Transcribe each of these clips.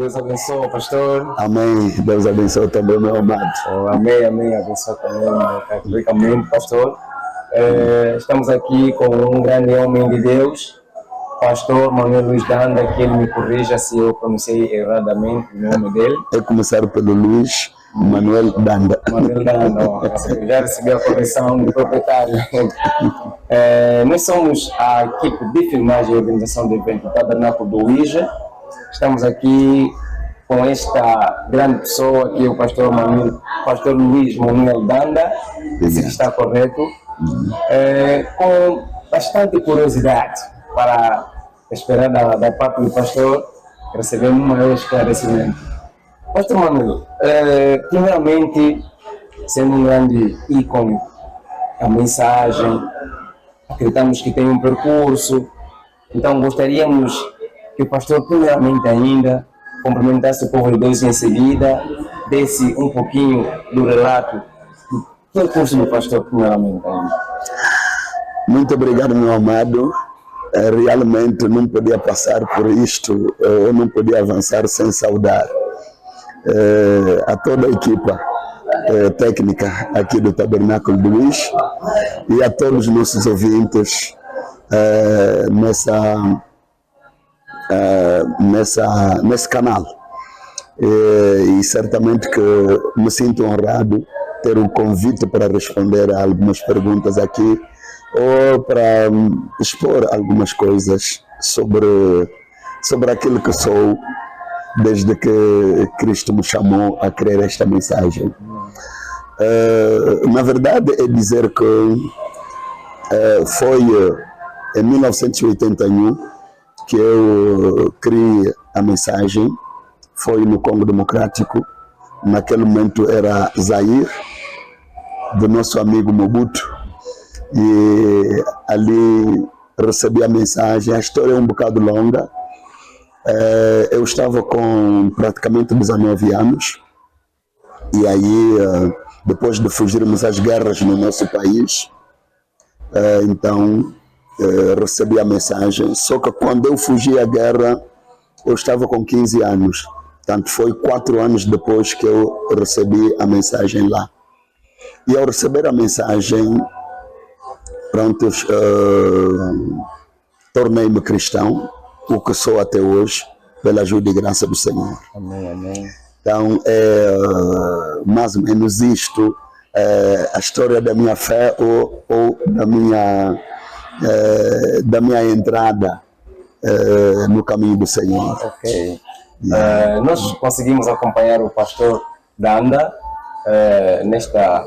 Deus abençoe, pastor. Amém. Deus abençoe também, meu amado. Oh, amém, amém. Abençoe também, ricamente, pastor. Estamos aqui com um grande homem de Deus, pastor Manuel Luiz Danda, que ele me corrija se eu pronunciei erradamente o nome dele. É começar pelo Luiz Manuel Danda. Manuel Danda, ó, já recebi a correção do proprietário. Nós somos a equipe de filmagem e organização do evento do Tabernáculo do Uíja. Estamos aqui com esta grande pessoa, que é o pastor Luiz Manuel Danda, se está correto, com bastante curiosidade para esperar da parte do pastor receber um maior esclarecimento. Pastor Manuel, primeiramente, sendo um grande ícone, a mensagem, acreditamos que tem um percurso, então gostaríamos que o pastor, primeiramente ainda, cumprimentasse o povo de Deus em seguida, desse um pouquinho do relato do percurso do pastor, primeiramente ainda. Muito obrigado, meu amado. Realmente não podia passar por isto, eu não podia avançar sem saudar a toda a equipa técnica aqui do Tabernáculo do Luiz e a todos os nossos ouvintes nesse canal. E certamente que me sinto honrado ter um convite para responder a algumas perguntas aqui ou para expor algumas coisas sobre aquilo que sou desde que Cristo me chamou a crer esta mensagem. Na verdade, é dizer que foi em 1981 que eu criei a mensagem, foi no Congo Democrático. Naquele momento era Zaire, do nosso amigo Mobutu, e ali recebi a mensagem. A história é um bocado longa. Eu estava com praticamente 19 anos, e aí, depois de fugirmos às guerras no nosso país, então recebi a mensagem. Só que quando eu fugi à guerra, eu estava com 15 anos. Portanto, foi 4 anos depois que eu recebi a mensagem lá. E ao receber a mensagem, pronto, tornei-me cristão, o que sou até hoje, pela ajuda e graça do Senhor. Amém, amém. Então, mais ou menos isto, a história da minha fé ou da minha entrada no caminho do Senhor. Ok. Nós conseguimos acompanhar o pastor Danda nesta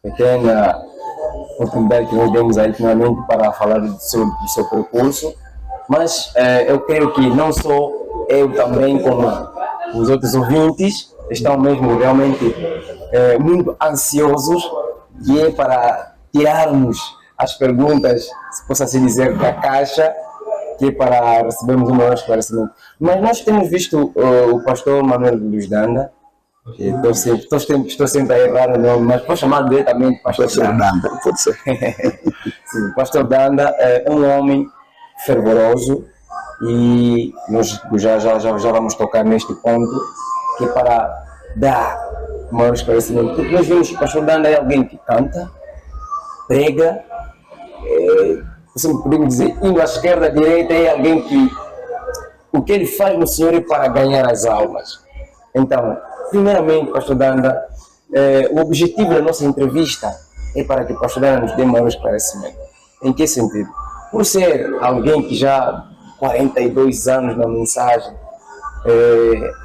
pequena oportunidade que nós demos aí finalmente para falar do seu percurso, mas eu creio que não só eu também, como os outros ouvintes, estão mesmo realmente muito ansiosos, que é para tirarmos as perguntas, se possa se dizer, da caixa, que é para recebermos um maior esclarecimento. Mas nós temos visto o pastor Manuel Luiz Danda, estou sempre a errar o nome, mas vou chamar diretamente pastor Danda. Pode ser. Sim, o pastor Danda é um homem fervoroso, e nós já vamos tocar neste ponto, que é para dar maior esclarecimento. Porque nós vimos que o pastor Danda é alguém que canta, prega, você podemos dizer, indo à esquerda, à direita, é alguém que o que ele faz no Senhor é para ganhar as almas. Então, primeiramente, pastor Danda, o objetivo da nossa entrevista é para que o pastor Danda nos dê maior esclarecimento. Em que sentido? Por ser alguém que já 42 anos na mensagem,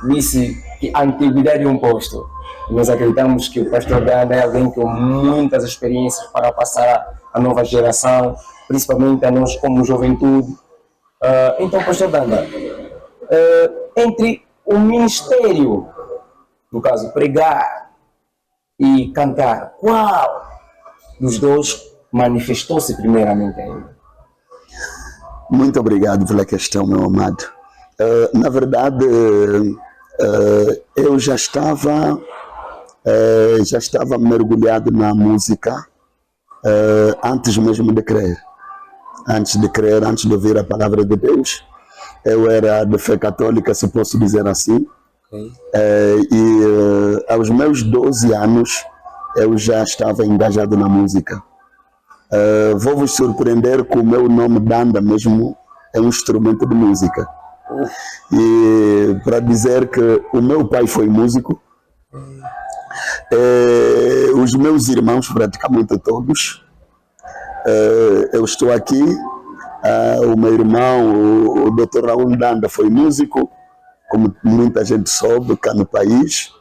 disse que a antiguidade é um posto. Nós acreditamos que o pastor Danda é alguém com muitas experiências para passar à nova geração, principalmente a nós como juventude. Então, pastor Danda, entre o ministério, no caso pregar e cantar, qual dos dois manifestou-se primeiramente ainda? Muito obrigado pela questão, meu amado. Na verdade, eu já estava mergulhado na música antes mesmo de crer. Antes de ouvir a palavra de Deus, eu era de fé católica, se posso dizer assim. Aos meus 12 anos eu já estava engajado na música. Vou vos surpreender que o meu nome Danda mesmo é um instrumento de música. E para dizer que o meu pai foi músico, os meus irmãos praticamente todos, eu estou aqui, o meu irmão, o Dr. Raul Danda foi músico, como muita gente soube cá no país.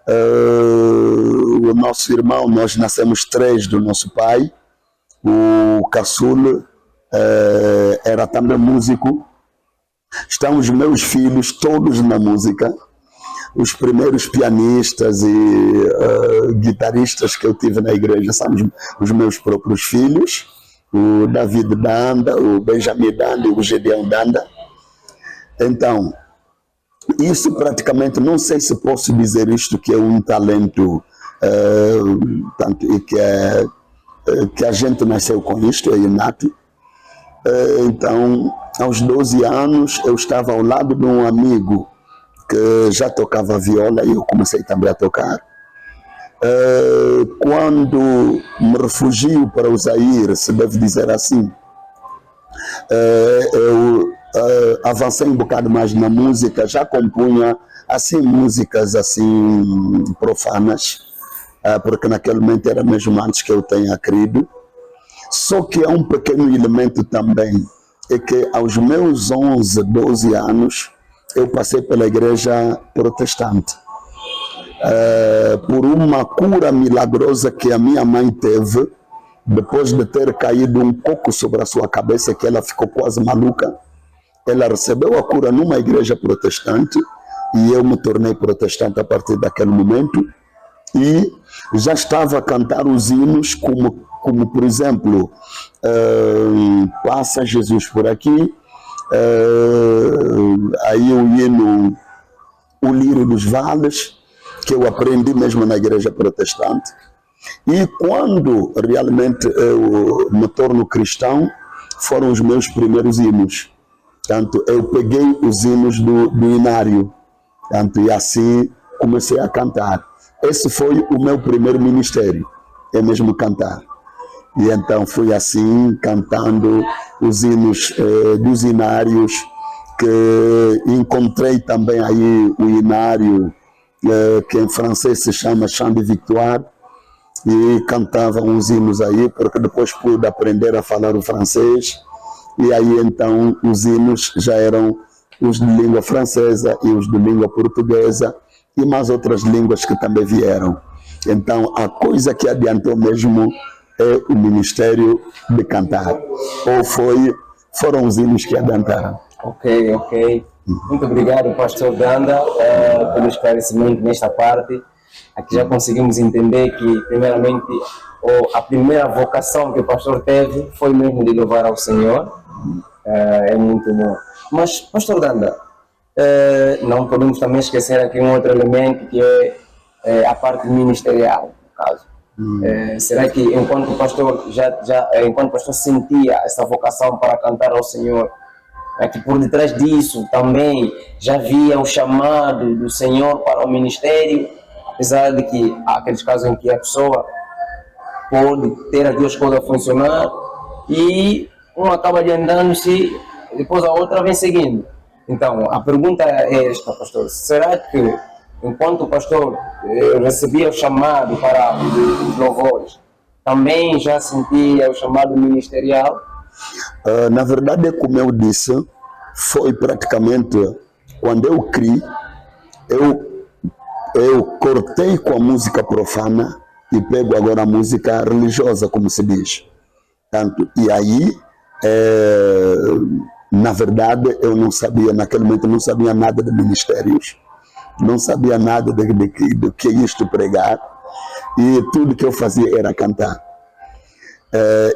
O nosso irmão, nós nascemos 3 do nosso pai. O caçula era também músico. Estão os meus filhos todos na música. Os primeiros pianistas e guitarristas que eu tive na igreja são os meus próprios filhos. O David Danda, o Benjamin Danda e o Gedeão Danda. Então, isso praticamente, não sei se posso dizer isto, que é um talento, tanto, e que a gente nasceu com isto, é inato. Então, aos 12 anos, eu estava ao lado de um amigo que já tocava viola e eu comecei também a tocar. Quando me refugio para o Zaire, se deve dizer assim, eu avancei um bocado mais na música, já compunha assim músicas assim profanas, porque naquele momento era mesmo antes que eu tenha crido. Só que há um pequeno elemento também, é que aos meus 11, 12 anos, eu passei pela igreja protestante. Por uma cura milagrosa que a minha mãe teve, depois de ter caído um coco sobre a sua cabeça, que ela ficou quase maluca, ela recebeu a cura numa igreja protestante e eu me tornei protestante a partir daquele momento e já estava a cantar os hinos como por exemplo, Passa Jesus por aqui, aí o hino O Lírio dos Vales, que eu aprendi mesmo na igreja protestante. E quando realmente eu me torno cristão, foram os meus primeiros hinos. Portanto, eu peguei os hinos do inário, portanto, e assim comecei a cantar. Esse foi o meu primeiro ministério, é mesmo cantar. E então fui assim, cantando os hinos dos inários, que encontrei também aí o inário, que em francês se chama Chant de Victoire, e cantava uns hinos aí, porque depois pude aprender a falar o francês, e aí então os hinos já eram os de língua francesa e os de língua portuguesa, e mais outras línguas que também vieram. Então a coisa que adiantou mesmo é o ministério de cantar, ou foram os hinos que adiantaram. Ok. Muito obrigado, pastor Danda, pelo esclarecimento nesta parte. Aqui já conseguimos entender que, primeiramente, a primeira vocação que o pastor teve foi mesmo de louvar ao Senhor. É muito bom. Mas, pastor Danda, não podemos também esquecer aqui um outro elemento, que é a parte ministerial, no caso. Será que enquanto pastor enquanto pastor sentia essa vocação para cantar ao Senhor, é que por detrás disso também já havia o chamado do Senhor para o ministério, apesar de que há aqueles casos em que a pessoa pode ter as duas coisas a funcionar e uma acaba adiantando-se, depois a outra vem seguindo. Então a pergunta é esta, pastor: será que enquanto o pastor recebia o chamado para os louvores, também já sentia o chamado ministerial? Na verdade, como eu disse, foi praticamente quando eu criei, eu cortei com a música profana e pego agora a música religiosa, como se diz. E aí, na verdade, eu não sabia, naquele momento, não sabia nada de ministérios. Não sabia nada do que isto pregar, e tudo que eu fazia era cantar.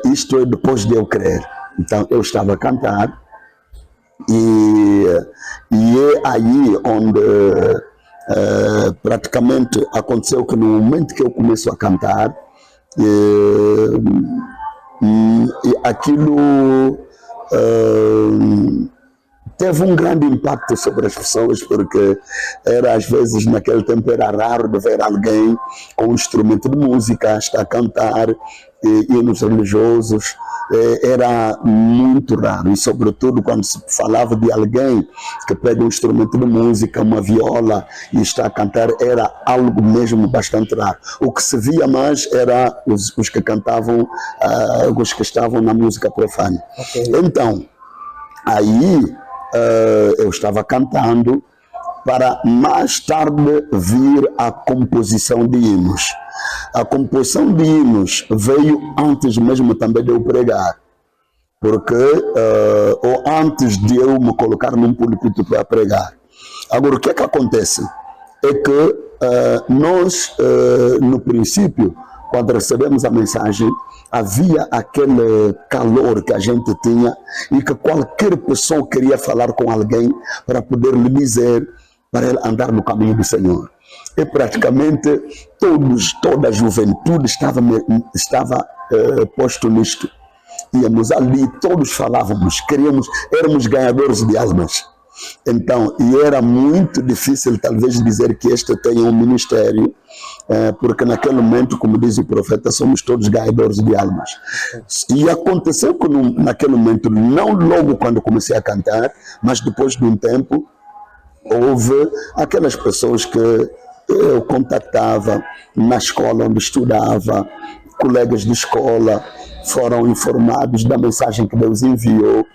Isto é depois de eu crer. Então eu estava a cantar, e é aí onde praticamente aconteceu que no momento que eu começo a cantar, aquilo teve um grande impacto sobre as pessoas, porque era, às vezes, naquele tempo era raro de ver alguém com um instrumento de música, estar a cantar, hinos religiosos, era muito raro, e sobretudo quando se falava de alguém que pega um instrumento de música, uma viola, e está a cantar, era algo mesmo bastante raro. O que se via mais era os que cantavam, os que estavam na música profana. Okay. Então, aí eu estava cantando, para mais tarde vir a composição de hinos. A composição de hinos veio antes mesmo também de eu pregar, porque ou antes de eu me colocar num púlpito para pregar. Agora, o que é que acontece? É que nós, no princípio, quando recebemos a mensagem, havia aquele calor que a gente tinha e que qualquer pessoa queria falar com alguém para poder lhe dizer para ele andar no caminho do Senhor. E praticamente toda a juventude estava posto nisto. Íamos ali, todos falávamos, éramos ganhadores de almas. Então, e era muito difícil talvez dizer que este tenha um ministério, porque naquele momento, como diz o profeta, somos todos ganhadores de almas. E aconteceu que naquele momento, não logo quando comecei a cantar, mas depois de um tempo, houve aquelas pessoas que eu contactava na escola onde estudava, colegas de escola, foram informados da mensagem que Deus enviou,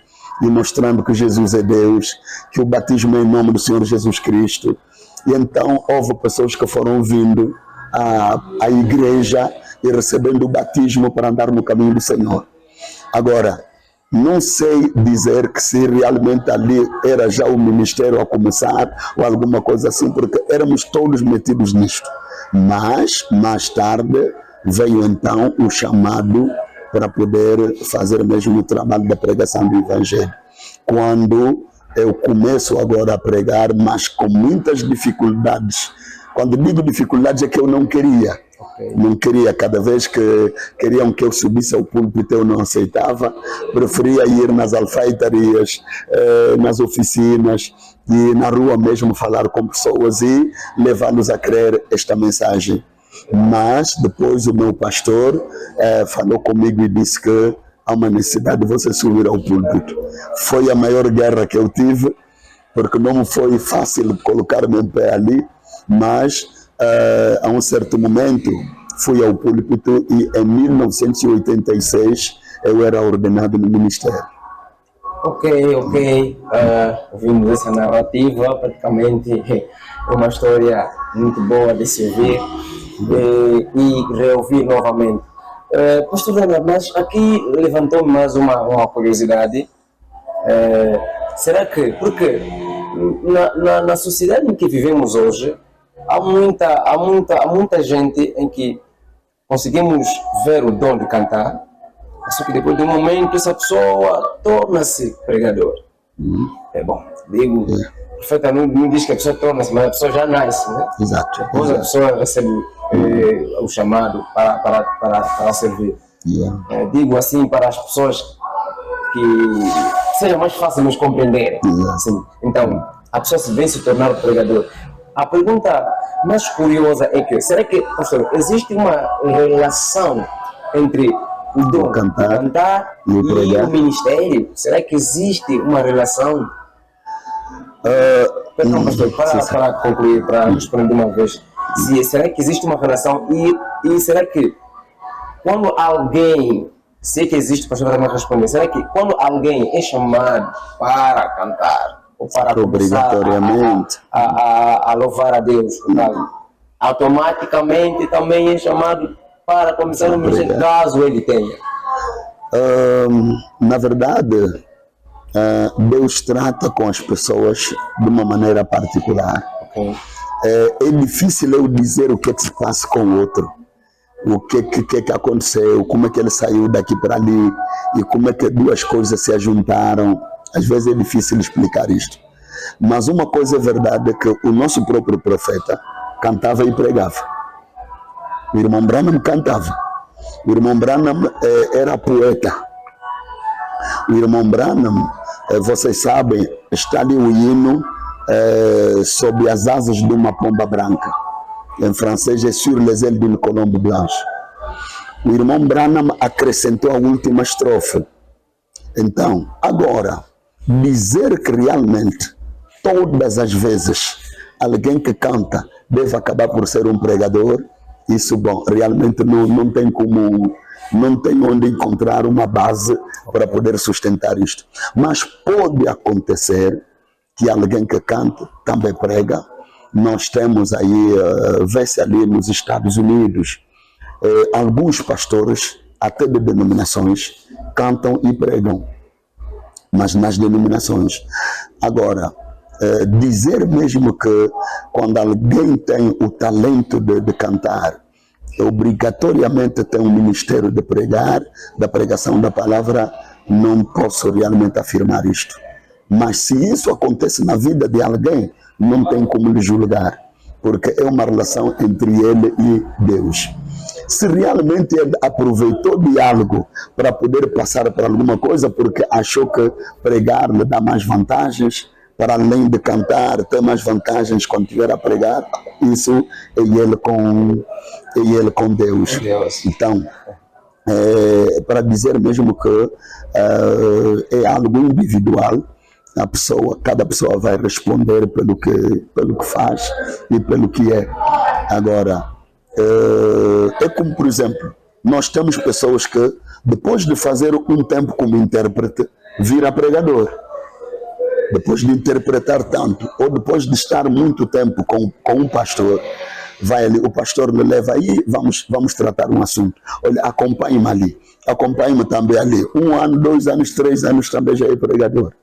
e mostrando que Jesus é Deus, que o batismo é em nome do Senhor Jesus Cristo. E então houve pessoas que foram vindo à igreja e recebendo o batismo para andar no caminho do Senhor. Agora, não sei dizer que se realmente ali era já o ministério a começar ou alguma coisa assim, porque éramos todos metidos nisto. Mas, mais tarde, veio então o chamado para poder fazer mesmo o trabalho da pregação do Evangelho. Quando eu começo agora a pregar, mas com muitas dificuldades. Quando digo dificuldades é que eu não queria. Okay. Não queria, cada vez que queriam que eu subisse ao púlpito eu não aceitava, preferia ir nas alfaiatarias, nas oficinas e na rua mesmo falar com pessoas e levá-los a crer esta mensagem. Mas depois o meu pastor falou comigo e disse que há uma necessidade de você subir ao púlpito. Foi a maior guerra que eu tive, porque não foi fácil colocar-me em pé ali, mas a um certo momento fui ao púlpito e em 1986 eu era ordenado no ministério. Ok. Ouvimos essa narrativa, praticamente é uma história muito boa de se ouvir e reouvir novamente. Pastor Leonardo, mas aqui levantou mais uma curiosidade. Será que, porque na sociedade em que vivemos hoje, há muita gente em que conseguimos ver o dom de cantar, só que depois de um momento essa pessoa torna-se pregador. É bom, digo, o profeta não diz que a pessoa torna-se, mas a pessoa já nasce, né? Exato. Depois a pessoa recebe o chamado para servir. Digo assim para as pessoas que seja mais fácil nos compreenderem. Assim, então, a pessoa vem se tornar pregador. A pergunta mais curiosa é que, será que, pastor, existe uma relação entre o dom de cantar e o ministério? Será que existe uma relação? Perdão, pastor, para concluir, para responder de uma vez. Será que existe uma relação e será que quando alguém, sei que existe, pastor, para me responder, será que quando alguém é chamado para cantar, ou para obrigatoriamente a louvar a Deus, automaticamente também é chamado para começar o ministério, caso ele tenha? Na verdade, Deus trata com as pessoas de uma maneira particular. Okay. É difícil eu dizer o que é que se passa com o outro, o que aconteceu, como é que ele saiu daqui para ali e como é que duas coisas se ajuntaram. Às vezes é difícil explicar isto. Mas uma coisa é verdade, é que o nosso próprio profeta cantava e pregava. O irmão Branham cantava. O irmão Branham era poeta. O irmão Branham, vocês sabem, está ali o hino sob as asas de uma pomba branca. Em francês é Sur les ailes d'une colombe blanche. O irmão Branham acrescentou a última estrofe. Então, agora, dizer que realmente, todas as vezes, alguém que canta deve acabar por ser um pregador, isso, bom, realmente não tem como, não tem onde encontrar uma base para poder sustentar isto. Mas pode acontecer que alguém que canta também prega. Nós temos aí, vê-se ali nos Estados Unidos, alguns pastores, até de denominações, cantam e pregam, mas nas denominações. Agora, dizer mesmo que quando alguém tem o talento de cantar, obrigatoriamente tem um ministério de pregar, da pregação da palavra, não posso realmente afirmar isto. Mas se isso acontece na vida de alguém, não tem como lhe julgar, porque é uma relação entre ele e Deus. Se realmente ele aproveitou de algo para poder passar para alguma coisa, porque achou que pregar lhe dá mais vantagens, para além de cantar, ter mais vantagens quando estiver a pregar, isso é ele com Deus. Então, para dizer mesmo que é algo individual, cada pessoa vai responder pelo que faz e pelo que é. Agora, é como, por exemplo, nós temos pessoas que, depois de fazer um tempo como intérprete, vira pregador. Depois de interpretar tanto, ou depois de estar muito tempo com um pastor, vai ali, o pastor me leva aí, vamos tratar um assunto. Olha, acompanhe-me ali, acompanhe-me também ali. 1 ano, 2 anos, 3 anos também já é pregador.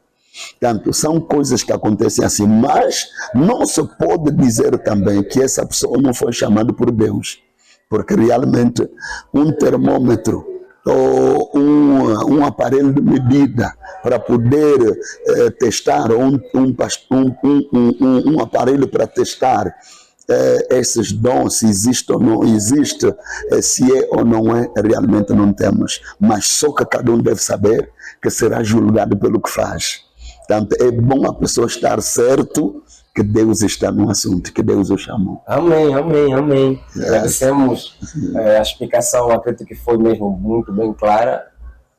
Portanto, são coisas que acontecem assim, mas não se pode dizer também que essa pessoa não foi chamada por Deus, porque realmente um termômetro ou um aparelho de medida para poder testar, ou um aparelho para testar esses dons, se existe ou não existe, se é ou não é, realmente não temos, mas só que cada um deve saber que será julgado pelo que faz. Portanto, é bom a pessoa estar certo que Deus está no assunto, que Deus o chamou. Amém, amém, amém. Agradecemos a explicação, acredito que foi mesmo muito bem clara,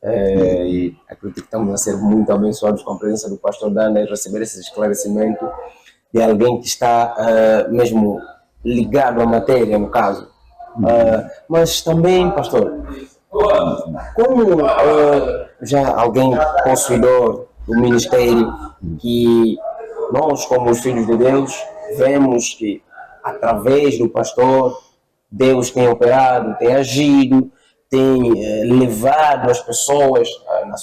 e acredito que estamos a ser muito abençoados com a presença do pastor Dana e receber esse esclarecimento de alguém que está mesmo ligado à matéria, no caso. Mas também, pastor, como já alguém possuidor do ministério, que nós, como os filhos de Deus, vemos que através do pastor, Deus tem operado, tem agido, tem levado as pessoas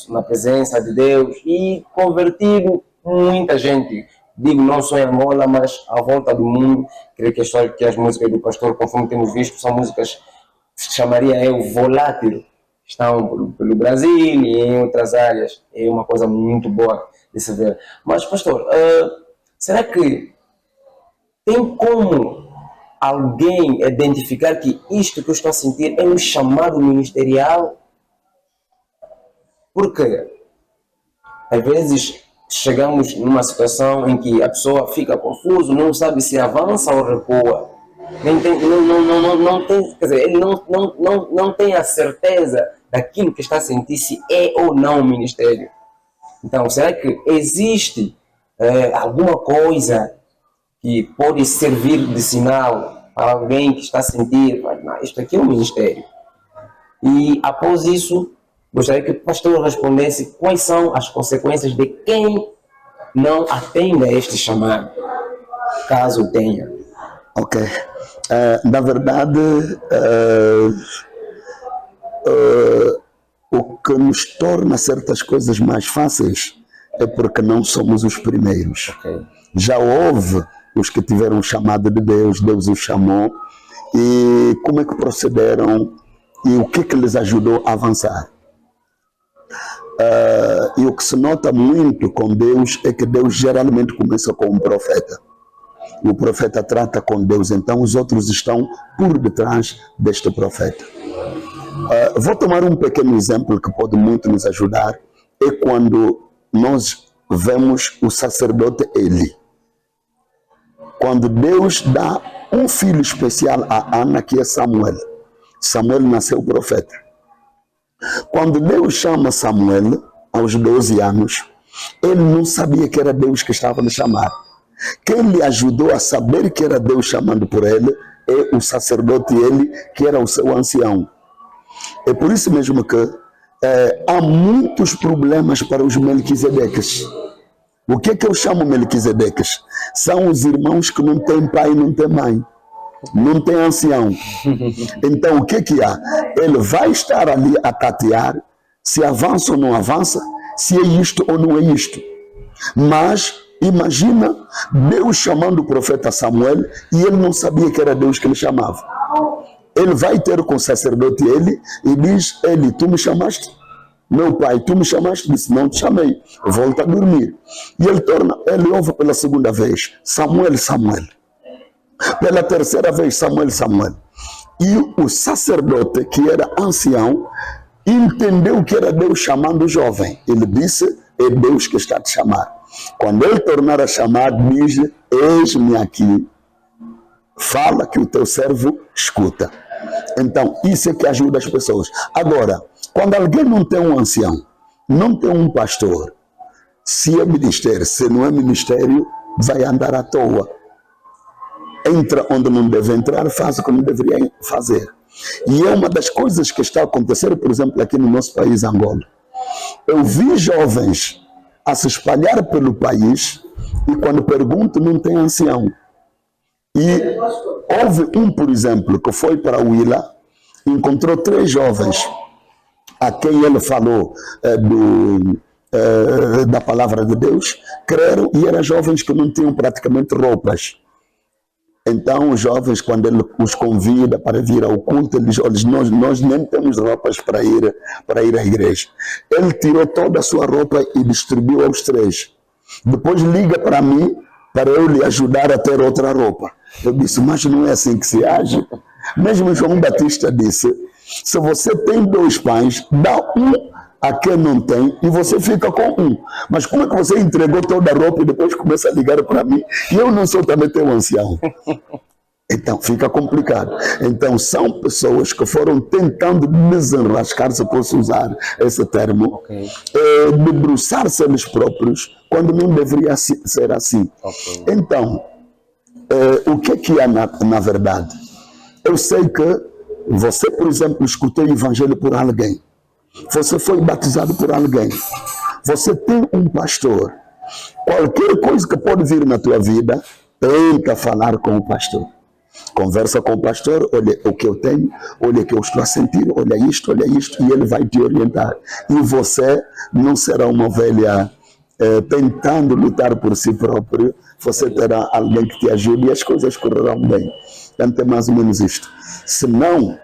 na presença de Deus e convertido muita gente. Digo não só em Angola, mas à volta do mundo. Creio que as músicas do pastor, conforme temos visto, são músicas que chamaria eu volátil. Estão pelo Brasil e em outras áreas. É uma coisa muito boa de se ver. Mas, pastor, será que tem como alguém identificar que isto que eu estou a sentir é um chamado ministerial? Porque às vezes chegamos numa situação em que a pessoa fica confusa, não sabe se avança ou recua. Não tem, quer dizer, ele não tem a certeza daquilo que está a sentir, se é ou não o ministério. Então, será que existe alguma coisa que pode servir de sinal para alguém que está a sentir, não, isto aqui é um ministério? E após isso, gostaria que o pastor respondesse quais são as consequências de quem não atende a este chamado, caso tenha. Ok. Na verdade, o que nos torna certas coisas mais fáceis é porque não somos os primeiros. Okay. Já houve os que tiveram o chamado de Deus, Deus os chamou, e como é que procederam e o que lhes ajudou a avançar. E o que se nota muito com Deus é que Deus geralmente começa com um profeta. O profeta trata com Deus, então os outros estão por detrás deste profeta. Vou tomar um pequeno exemplo que pode muito nos ajudar. É quando nós vemos o sacerdote Eli. Quando Deus dá um filho especial a Ana, que é Samuel. Samuel nasceu profeta. Quando Deus chama Samuel, aos 12 anos, ele não sabia que era Deus que estava lhe chamar. Quem lhe ajudou a saber que era Deus chamando por ele é o sacerdote Eli, que era o seu ancião. É por isso mesmo que há muitos problemas para os Melquisedeques. O que é que eu chamo Melquisedeques? São os irmãos que não têm pai e não têm mãe. Não tem ancião. Então o que que há? Ele vai estar ali a tatear se avança ou não avança, se é isto ou não é isto. Mas imagina Deus chamando o profeta Samuel e ele não sabia que era Deus que ele chamava. Ele vai ter com o sacerdote Eli e diz: Eli, tu me chamaste? Meu pai, tu me chamaste? Disse: não te chamei, volta a dormir. E ele ouve pela segunda vez: Samuel, Samuel. Pela terceira vez: Samuel, Samuel. E o sacerdote, que era ancião, entendeu que era Deus chamando o jovem. Ele disse: é Deus que está a te chamar. Quando ele tornar a chamar, diz: eis-me aqui, fala que o teu servo escuta. Então isso é que ajuda as pessoas. Agora, quando alguém não tem um ancião, não tem um pastor, se é ministério, se não é ministério, vai andar à toa. Entra onde não deve entrar, faz o que não deveria fazer. E é uma das coisas que está a acontecer, por exemplo, aqui no nosso país, Angola. Eu vi jovens a se espalhar pelo país e quando pergunto não tem ancião. E houve um, por exemplo, que foi para o Huila, encontrou 3 jovens a quem ele falou da palavra de Deus, creram, e eram jovens que não tinham praticamente roupas. Então os jovens, quando ele os convida para vir ao culto, ele diz: olha, nós nem temos roupas para ir à igreja. Ele tirou toda a sua roupa e distribuiu aos 3. Depois liga para mim, para eu lhe ajudar a ter outra roupa. Eu disse: mas não é assim que se age. Mesmo João Batista disse: se você tem 2 pães, dá um a quem não tem e você fica com um. Mas como é que você entregou toda a roupa e depois começa a ligar para mim? E eu não sou também teu ancião. Então fica complicado. Então são pessoas que foram tentando desenrascar, se posso usar esse termo, debruçar-se eles próprios, quando não deveria ser assim. Então, o que é na verdade? Eu sei que você, por exemplo, escutou o evangelho por alguém. Você foi batizado por alguém. Você tem um pastor. Qualquer coisa que pode vir na tua vida, tenta falar com o pastor. Conversa com o pastor: olha o que eu tenho, olha o que eu estou a sentir, olha isto, e ele vai te orientar. E você não será uma ovelha tentando lutar por si próprio. Você terá alguém que te ajude e as coisas correrão bem. Então é mais ou menos isto. Senão,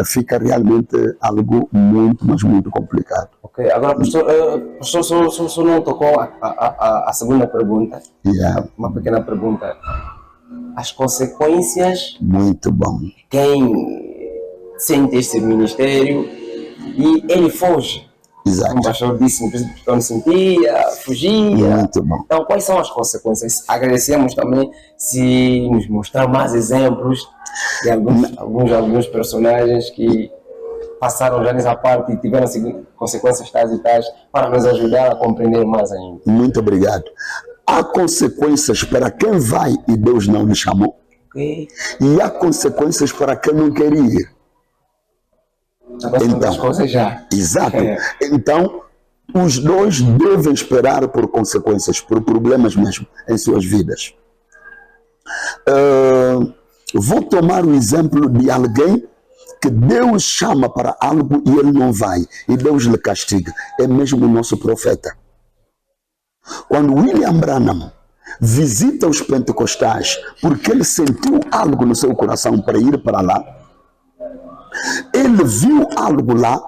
fica realmente algo muito, mas muito complicado. Ok, agora, professor, só não tocou a segunda pergunta. Uma pequena pergunta. As consequências. Muito bom. Quem sente este ministério e ele foge. Exato. Como o pastor disse, que não sentia, fugia. Muito bom. Então, quais são as consequências? Agradecemos também se nos mostrar mais exemplos de alguns personagens que passaram já nessa parte e tiveram consequências tais e tais, para nos ajudar a compreender mais ainda. Muito obrigado. Há consequências para quem vai e Deus não lhe chamou. Okay. E há consequências para quem não quer ir. Então, as coisas já. Exato. Então, os dois devem esperar por consequências, por problemas mesmo em suas vidas. Vou tomar o exemplo de alguém que Deus chama para algo e ele não vai, e Deus lhe castiga. É mesmo o nosso profeta. Quando William Branham visita os pentecostais, porque ele sentiu algo no seu coração para ir para lá, ele viu algo lá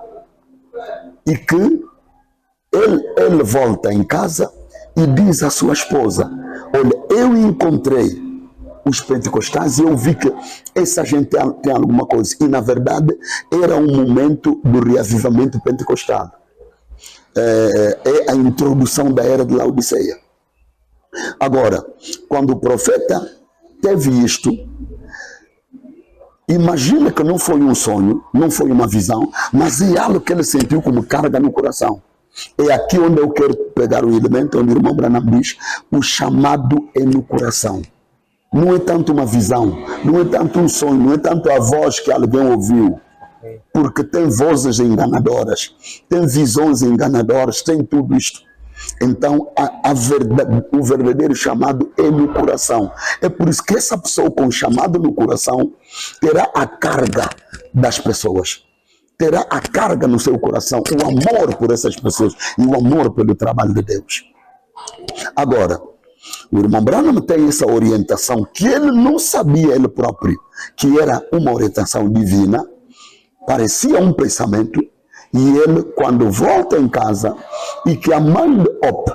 e que ele volta em casa e diz à sua esposa: olha, eu encontrei os pentecostais e eu vi que essa gente tem alguma coisa. E na verdade era um momento do reavivamento pentecostal. é a introdução da era de Laodiceia. Agora, quando o profeta teve isto, imagina que não foi um sonho, não foi uma visão, mas é algo que ele sentiu como carga no coração. É aqui onde eu quero pegar o elemento onde o irmão Branham diz: o chamado é no coração. Não é tanto uma visão, não é tanto um sonho, não é tanto a voz que alguém ouviu. Porque tem vozes enganadoras, tem visões enganadoras, tem tudo isto. Então, o verdadeiro chamado é no coração. É por isso que essa pessoa com chamado no coração terá a carga das pessoas. Terá a carga no seu coração, o amor por essas pessoas e o amor pelo trabalho de Deus. Agora, o irmão Branham tem essa orientação que ele não sabia ele próprio, que era uma orientação divina, parecia um pensamento, e ele, quando volta em casa e que a mãe de Op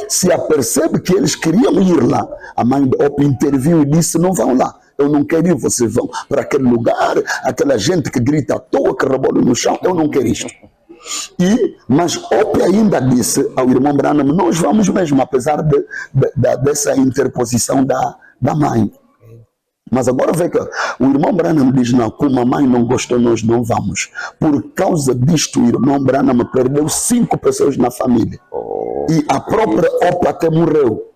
se apercebe que eles queriam ir lá, a mãe de Op interviu e disse: não vão lá, eu não quero ir, vocês vão para aquele lugar, aquela gente que grita à toa, que rebola no chão, eu não quero isto. Mas Op ainda disse ao irmão Branham: nós vamos mesmo, apesar dessa interposição da mãe. Mas agora vê que o irmão Branham diz: não, como a mãe não gostou, nós não vamos. Por causa disto, o irmão Branham perdeu 5 pessoas na família. E a própria Opa até morreu.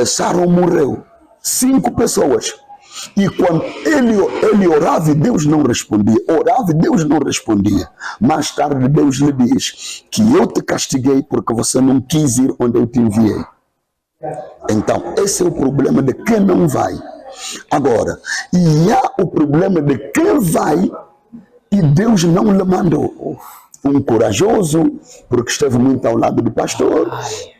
Sharon morreu. 5 pessoas. E quando ele orava e Deus não respondia, orava e Deus não respondia. Mais tarde Deus lhe diz que eu te castiguei porque você não quis ir onde eu te enviei. Então, esse é o problema de quem não vai. Agora, e há o problema de quem vai e Deus não lhe mandou. Um corajoso, porque esteve muito ao lado do pastor,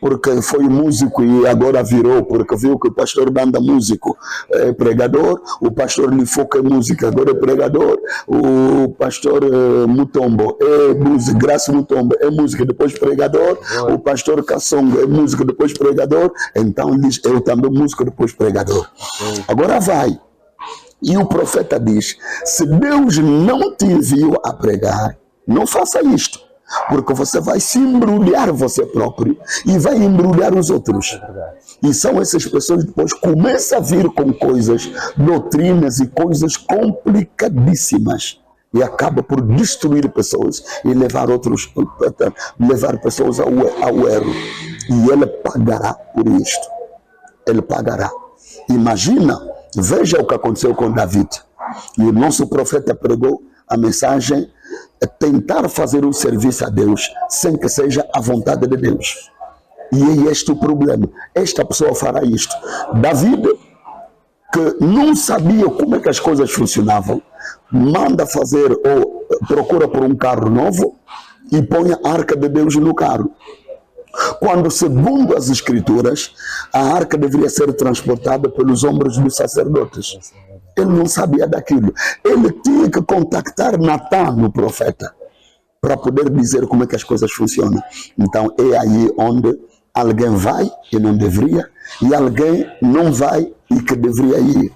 porque foi músico e agora virou, porque viu que o pastor Banda músico é pregador, o pastor lhe foca em música, agora é pregador, o pastor Mutombo é música, Graça Mutombo é música, depois pregador, o pastor Kassongo é música, depois pregador, então diz: eu também músico, depois pregador. Agora vai. E o profeta diz: se Deus não te enviou a pregar, não faça isto, porque você vai se embrulhar você próprio e vai embrulhar os outros. E são essas pessoas que depois começam a vir com coisas, doutrinas e coisas complicadíssimas. E acaba por destruir pessoas e levar pessoas ao erro. E ele pagará por isto. Ele pagará. Imagina, veja o que aconteceu com David. E o nosso profeta pregou a mensagem: tentar fazer um serviço a Deus sem que seja a vontade de Deus. E é este o problema. Esta pessoa fará isto. David, que não sabia como é que as coisas funcionavam, manda fazer ou procura por um carro novo e põe a arca de Deus no carro. Quando, segundo as escrituras, a arca deveria ser transportada pelos ombros dos sacerdotes. Ele não sabia daquilo. Ele tinha que contactar Natan, o profeta, para poder dizer como é que as coisas funcionam. Então é aí onde alguém vai e não deveria, e alguém não vai e que deveria ir.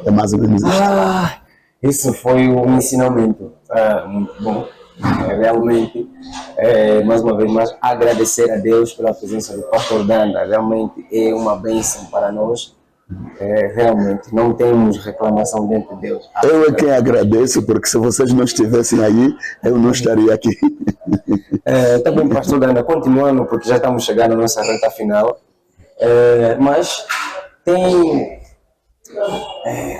É mais ou menos isso. Isso foi um ensinamento muito bom. Realmente, mais uma vez, agradecer a Deus pela presença do pastor Danda. Realmente é uma bênção para nós. Realmente, não temos reclamação dentro de Deus. Eu é quem agradeço, porque se vocês não estivessem aí, eu não estaria aqui. Tá bem, pastor Danda, continuando, porque já estamos chegando à nossa reta final. Mas tem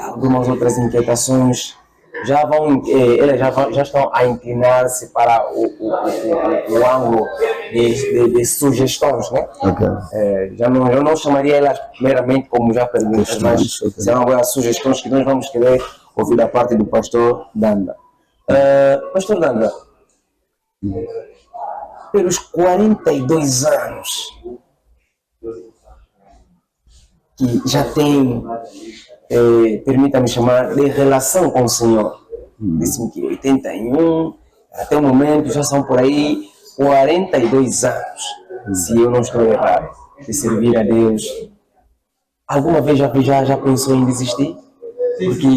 algumas outras inquietações. Elas já estão a inclinar-se para o ângulo de sugestões, né? Okay. Eu não chamaria elas meramente como já perguntas, mas serão agora sugestões que nós vamos querer ouvir da parte do pastor Danda. Pastor Danda, pelos 42 anos que já tem, permita-me chamar, de relação com o Senhor. Disse-me que 81, até o momento já são por aí 42 anos, se eu não estou errado, de servir a Deus. Alguma vez já pensou em desistir? Porque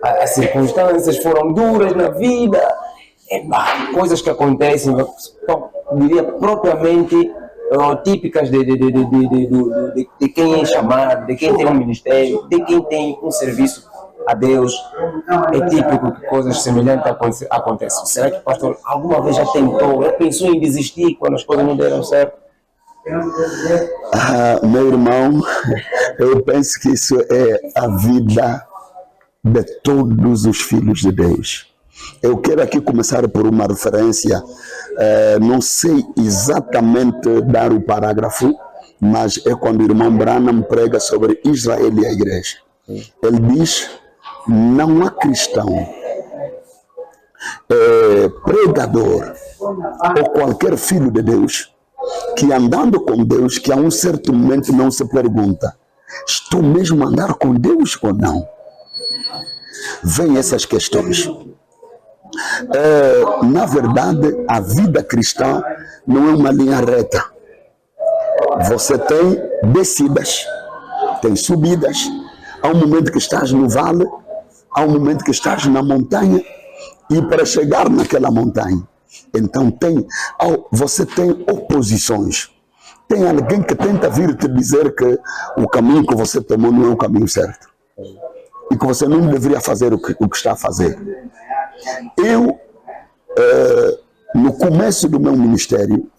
as circunstâncias foram duras na vida, coisas que acontecem, diria propriamente típicas de quem é chamado, de quem tem um ministério, de quem tem um serviço a Deus. É típico que coisas semelhantes aconteçam. Será que o pastor alguma vez já tentou, pensou em desistir quando as coisas não deram certo? Meu irmão, eu penso que isso é a vida de todos os filhos de Deus. Eu quero aqui começar por uma referência, não sei exatamente dar o parágrafo, mas é quando o irmão Branham prega sobre Israel e a igreja. Ele diz, não há cristão, pregador ou qualquer filho de Deus que andando com Deus, que a um certo momento não se pergunta, estou mesmo a andar com Deus ou não? Vem essas questões. Na verdade, a vida cristã não é uma linha reta. Você tem descidas, tem subidas. Há um momento que estás no vale, há um momento que estás na montanha, e para chegar naquela montanha, então você tem oposições. Tem alguém que tenta vir te dizer que o caminho que você tomou não é o caminho certo. E que você não deveria fazer o que está a fazer. Eu, no começo do meu ministério,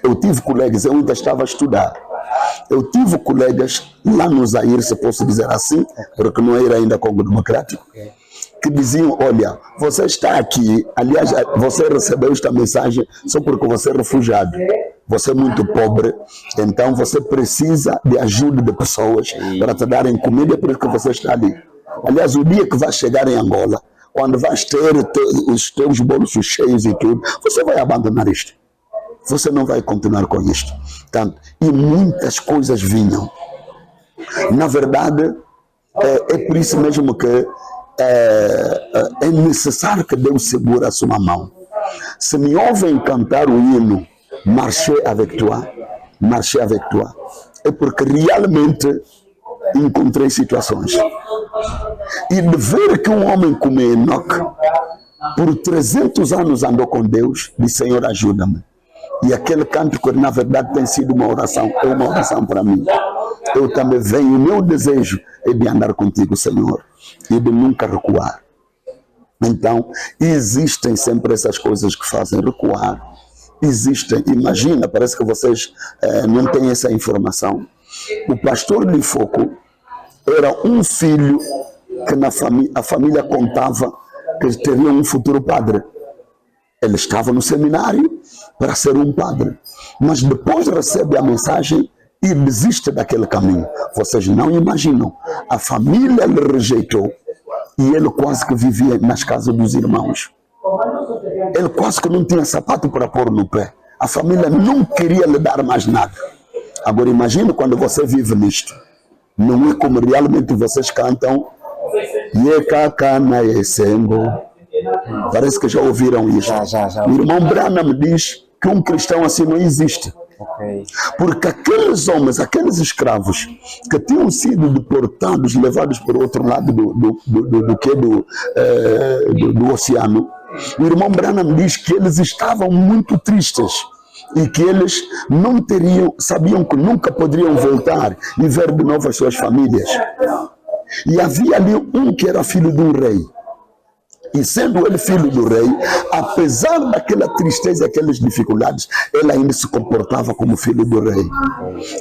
eu tive colegas, eu ainda estava a estudar. Eu tive colegas lá no Zaire, se posso dizer assim, porque não era ainda Congo Democrático, que diziam, olha, você está aqui, aliás, você recebeu esta mensagem só porque você é refugiado. Você é muito pobre, então você precisa de ajuda de pessoas para te darem comida, por isso que você está ali. Aliás, o dia que vai chegar em Angola, quando vais ter os teus bolsos cheios e tudo, você vai abandonar isto. Você não vai continuar com isto. Portanto, e muitas coisas vinham. Na verdade, é por isso mesmo que é necessário que Deus segure a sua mão. Se me ouvem cantar o hino Marcher avec toi, é porque realmente encontrei situações. E de ver que um homem como Enoque, por 300 anos andou com Deus, disse, Senhor, ajuda-me. E aquele canto que na verdade tem sido uma oração, é uma oração para mim. Eu também venho, o meu desejo é de andar contigo, Senhor, e de nunca recuar. Então, existem sempre essas coisas que fazem recuar. Existem, imagina, parece que vocês não têm essa informação. O pastor Lifoco era um filho que a família contava que teria um futuro padre. Ele estava no seminário para ser um padre, mas depois recebe a mensagem e desiste daquele caminho. Vocês não imaginam, a família lhe rejeitou e ele quase que vivia nas casas dos irmãos. Ele quase que não tinha sapato para pôr no pé. A família não queria lhe dar mais nada. Agora imagine quando você vive nisto. Não é como realmente vocês cantam. Parece que já ouviram isso. Já. O irmão Branham diz que um cristão assim não existe. Porque aqueles homens, aqueles escravos que tinham sido deportados, levados para o outro lado do oceano, o irmão Branham diz que eles estavam muito tristes e que eles não sabiam que nunca poderiam voltar e ver de novo as suas famílias. E havia ali um que era filho de um rei. E sendo ele filho do rei, apesar daquela tristeza e aquelas dificuldades, ele ainda se comportava como filho do rei.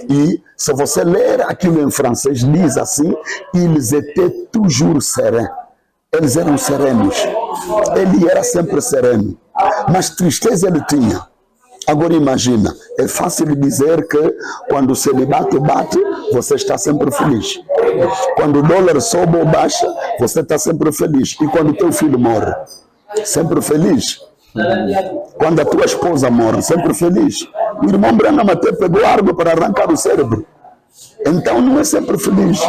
E se você ler aquilo em francês, diz assim, ils étaient toujours sereins. Eles eram serenos. Ele era sempre sereno. Mas tristeza ele tinha. Agora imagina, é fácil dizer que quando o celibato bate, você está sempre feliz. Quando o dólar sobe ou baixa, você está sempre feliz. E quando o teu filho morre, sempre feliz. Quando a tua esposa morre, sempre feliz. O irmão Branham até pegou arma para arrancar o cérebro. Então não é sempre feliz.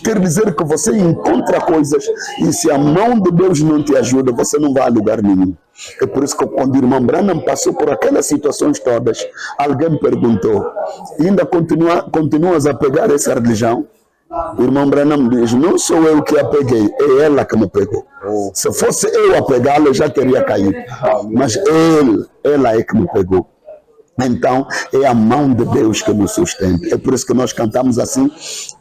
Quer dizer que você encontra coisas e se a mão de Deus não te ajuda, você não vai a lugar nenhum. É por isso que quando o irmão Branham passou por aquelas situações todas, alguém perguntou, ainda continuas a pegar essa religião? O irmão Branham diz, não sou eu que a peguei, é ela que me pegou. Se fosse eu a pegá-lo, eu já teria caído. Mas ela é que me pegou. Então, é a mão de Deus que nos sustenta. É por isso que nós cantamos assim: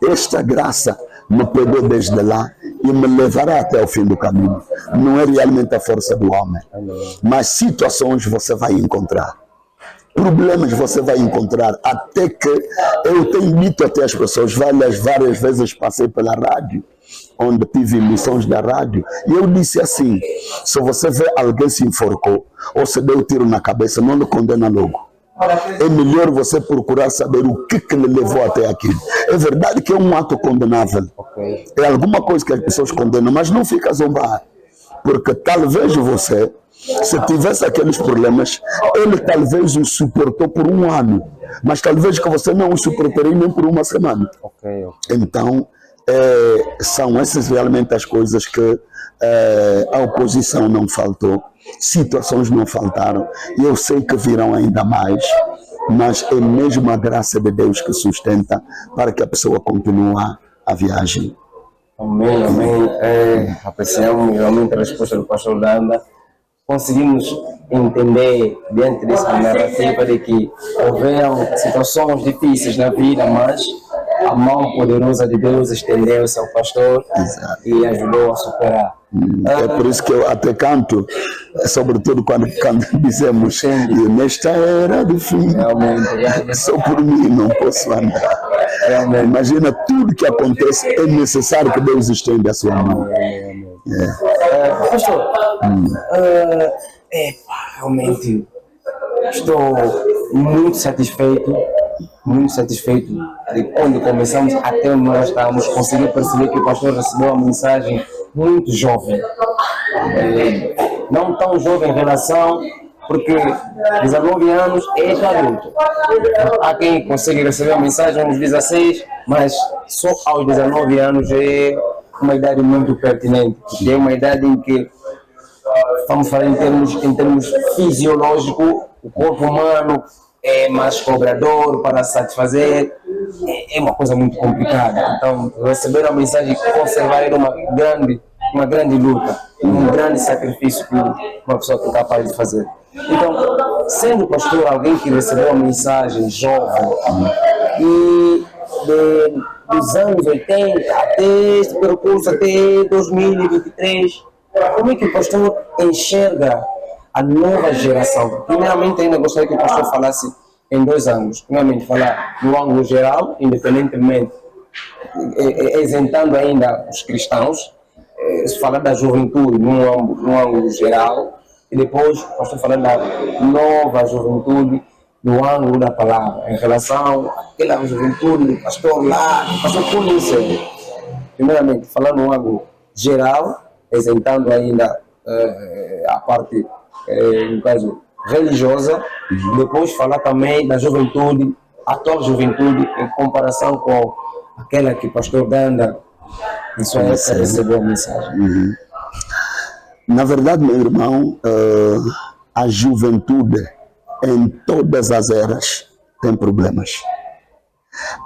esta graça me pegou desde lá e me levará até o fim do caminho. Não é realmente a força do homem, mas situações você vai encontrar. Problemas você vai encontrar, até que eu tenho dito até às pessoas, várias vezes passei pela rádio, onde tive emissões da rádio, e eu disse assim: se você vê alguém se enforcou ou se deu tiro na cabeça, não lhe condena logo. É melhor você procurar saber o que lhe levou até aquilo. É verdade que é um ato condenável, é alguma coisa que as pessoas condenam, mas não fica a zombar, porque talvez você, se tivesse aqueles problemas, ele talvez os suportou por um ano, mas talvez que você não os suportaria nem por uma semana. Então, são essas realmente as coisas que a oposição não faltou, situações não faltaram, e eu sei que virão ainda mais, mas é mesmo a graça de Deus que sustenta para que a pessoa continue a viagem. Amém, amém. Apreciamos realmente a resposta do pastor Danda. Conseguimos entender diante dessa narrativa de que houveram situações difíceis na vida, mas a mão poderosa de Deus estendeu-se ao pastor. Exato. E ajudou a superar. É por isso que eu até canto, sobretudo quando dizemos: nesta era do fim, só por mim não posso andar. Imagina, tudo que acontece, é necessário que Deus estenda a sua mão. Pastor, realmente estou muito satisfeito de onde começamos até onde nós estamos. Consegui perceber que o pastor recebeu uma mensagem muito jovem, não tão jovem em relação, porque 19 anos é adulto. Há quem consegue receber a mensagem aos 16, mas só aos 19 anos é uma idade muito pertinente, porque é uma idade em que, vamos falar em termos fisiológicos, o corpo humano é mais cobrador para satisfazer, é uma coisa muito complicada. Então, receber a mensagem e conservar é uma grande luta, um grande sacrifício que uma pessoa é capaz de fazer. Então, sendo pastor alguém que recebeu a mensagem jovem e dos anos 80 até este percurso, até 2023, como é que o pastor enxerga a nova geração? Primeiramente, ainda gostaria que o pastor falasse em 2 ângulos. Primeiramente, falar no ângulo geral, independentemente, isentando ainda os cristãos, falar da juventude num ângulo geral, e depois o pastor falando da nova juventude no ângulo da palavra, em relação àquela juventude do pastor lá, do pastor conheceu. Primeiramente, falando no ângulo geral, isentando ainda a parte, no caso, religiosa, depois falar também da juventude, atual juventude, em comparação com aquela que o pastor Danda, em sua época, recebeu a mensagem. Na verdade, meu irmão, a juventude em todas as eras tem problemas.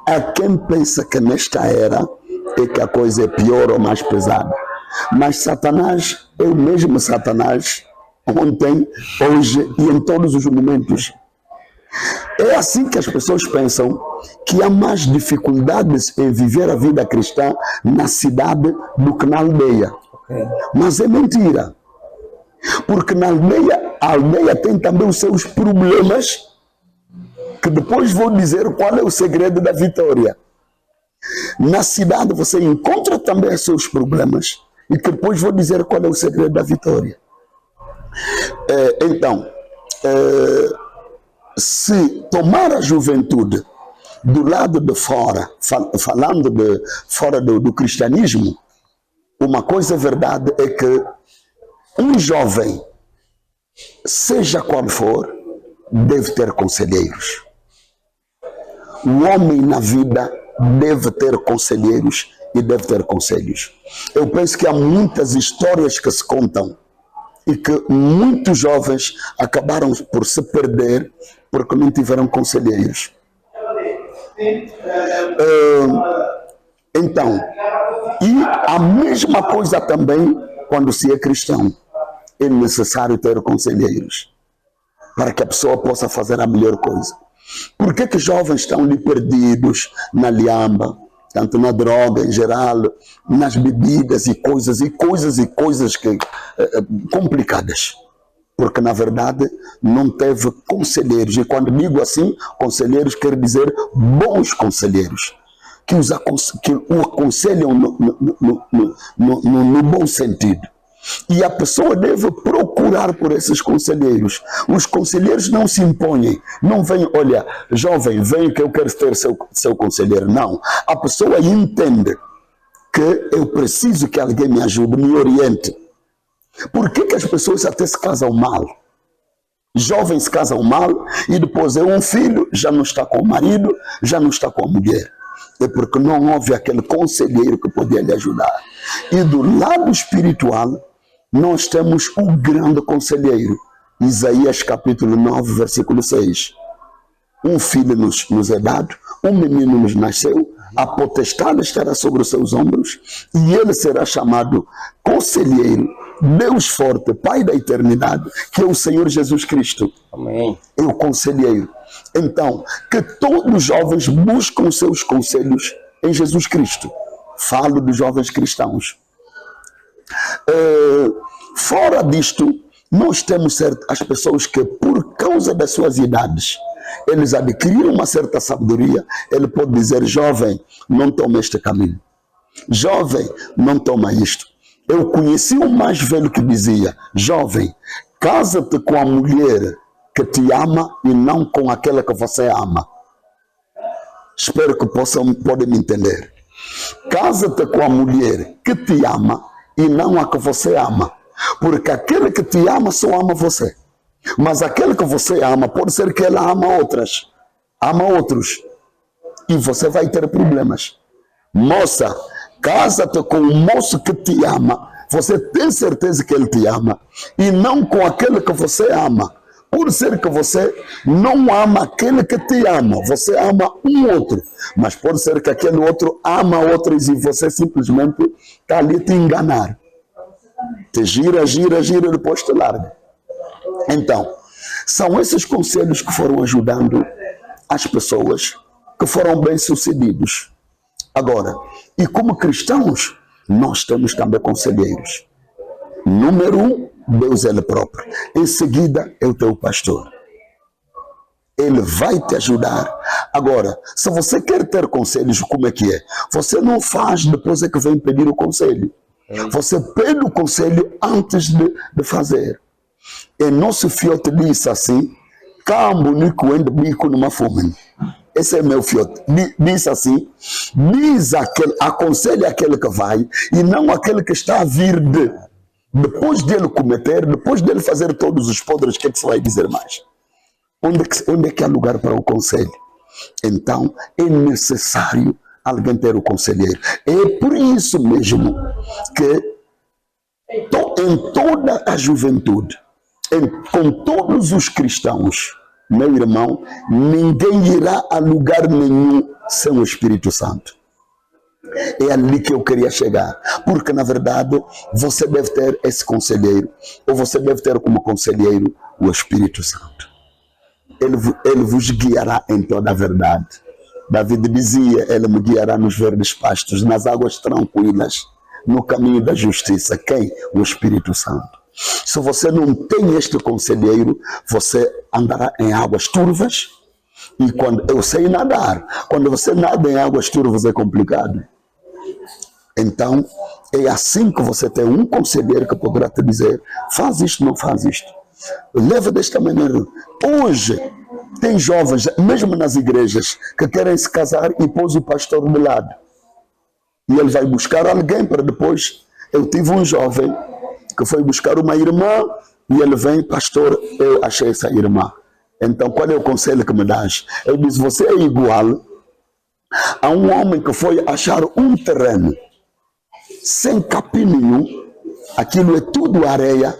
Há quem pensa que nesta era é que a coisa é pior ou mais pesada. Mas Satanás é o mesmo Satanás ontem, hoje e em todos os momentos. É assim que as pessoas pensam que há mais dificuldades em viver a vida cristã na cidade do que na aldeia. Mas é mentira. Porque na aldeia, a aldeia tem também os seus problemas, que depois vou dizer qual é o segredo da vitória. Na cidade você encontra também os seus problemas, e que depois vou dizer qual é o segredo da vitória. Então, se tomar a juventude do lado de fora, falando de fora do cristianismo, uma coisa verdade é que um jovem, seja qual for, deve ter conselheiros. O homem na vida deve ter conselheiros e deve ter conselhos. Eu penso que há muitas histórias que se contam e que muitos jovens acabaram por se perder porque não tiveram conselheiros. Então, e a mesma coisa também quando se é cristão, é necessário ter conselheiros para que a pessoa possa fazer a melhor coisa. Por que jovens estão ali perdidos na lhamba, tanto na droga em geral, nas bebidas e coisas que, complicadas? Porque na verdade não teve conselheiros. E quando digo assim, conselheiros quer dizer bons conselheiros, que o aconselham no bom sentido. E a pessoa deve procurar por esses conselheiros. Os conselheiros não se impõem, não vêm, olha, jovem, vem que eu quero ter seu conselheiro. Não, a pessoa entende que eu preciso que alguém me ajude, me oriente. Por que as pessoas até se casam mal? Jovens se casam mal e depois é um filho, já não está com o marido, já não está com a mulher. É porque não houve aquele conselheiro que podia lhe ajudar. E do lado espiritual, nós temos um grande conselheiro. Isaías capítulo 9, versículo 6. Um filho nos é dado, um menino nos nasceu, a potestade estará sobre os seus ombros, e ele será chamado Conselheiro, Deus forte, Pai da eternidade, que é o Senhor Jesus Cristo. Amém. É o conselheiro. Então, que todos os jovens buscam seus conselhos em Jesus Cristo. Falo dos jovens cristãos. Fora disto, nós temos as pessoas que, por causa das suas idades, eles adquiriram uma certa sabedoria. Ele pode dizer: jovem, não toma este caminho. Jovem, não toma isto. Eu conheci um mais velho que dizia: jovem, casa-te com a mulher que te ama e não com aquela que você ama. Espero que podem me entender. Casa-te com a mulher que te ama e não a que você ama. Porque aquele que te ama só ama você. Mas aquele que você ama, pode ser que ela ama outros. E você vai ter problemas. Moça, casa-te com o moço que te ama. Você tem certeza que ele te ama. E não com aquele que você ama. Por ser que você não ama aquele que te ama. Você ama um outro. Mas pode ser que aquele outro ama outros e você simplesmente está ali a te enganar. Te gira, depois te larga. Então, são esses conselhos que foram ajudando as pessoas que foram bem-sucedidos. Agora, e como cristãos, nós temos também conselheiros. Número 1, Deus Ele próprio. Em seguida, é o teu pastor. Ele vai te ajudar. Agora, se você quer ter conselhos, como é que é? Você não faz, depois é que vem pedir o conselho. Você pede o conselho antes de fazer. E nosso fiote disse assim: cambo nico ende bico numa fome. Esse é meu fiote. Diz assim: aconselha aquele que vai e não aquele que está a vir depois dele cometer, depois dele fazer todos os podres. O que é que se vai dizer mais? Onde é que há lugar para o conselho? Então é necessário alguém ter o conselheiro. É por isso mesmo que em toda a juventude, com todos os cristãos, meu irmão, ninguém irá a lugar nenhum sem o Espírito Santo. É ali que eu queria chegar. Porque, na verdade, você deve ter esse conselheiro, ou você deve ter como conselheiro o Espírito Santo. Ele vos guiará em toda a verdade. David dizia: ele me guiará nos verdes pastos, nas águas tranquilas, no caminho da justiça. Quem? O Espírito Santo. Se você não tem este conselheiro, você andará em águas turvas. E quando eu sei nadar, quando você nada em águas turvas é complicado. Então, é assim que você tem um conselheiro que poderá te dizer: faz isto, não faz isto. Leva desta maneira. Hoje, tem jovens, mesmo nas igrejas, que querem se casar e pôs o pastor de lado. E ele vai buscar alguém para depois. Eu tive um jovem que foi buscar uma irmã e ele vem: pastor, eu achei essa irmã. Então, qual é o conselho que me dás? Eu disse: você é igual a um homem que foi achar um terreno sem capim nenhum, aquilo é tudo areia,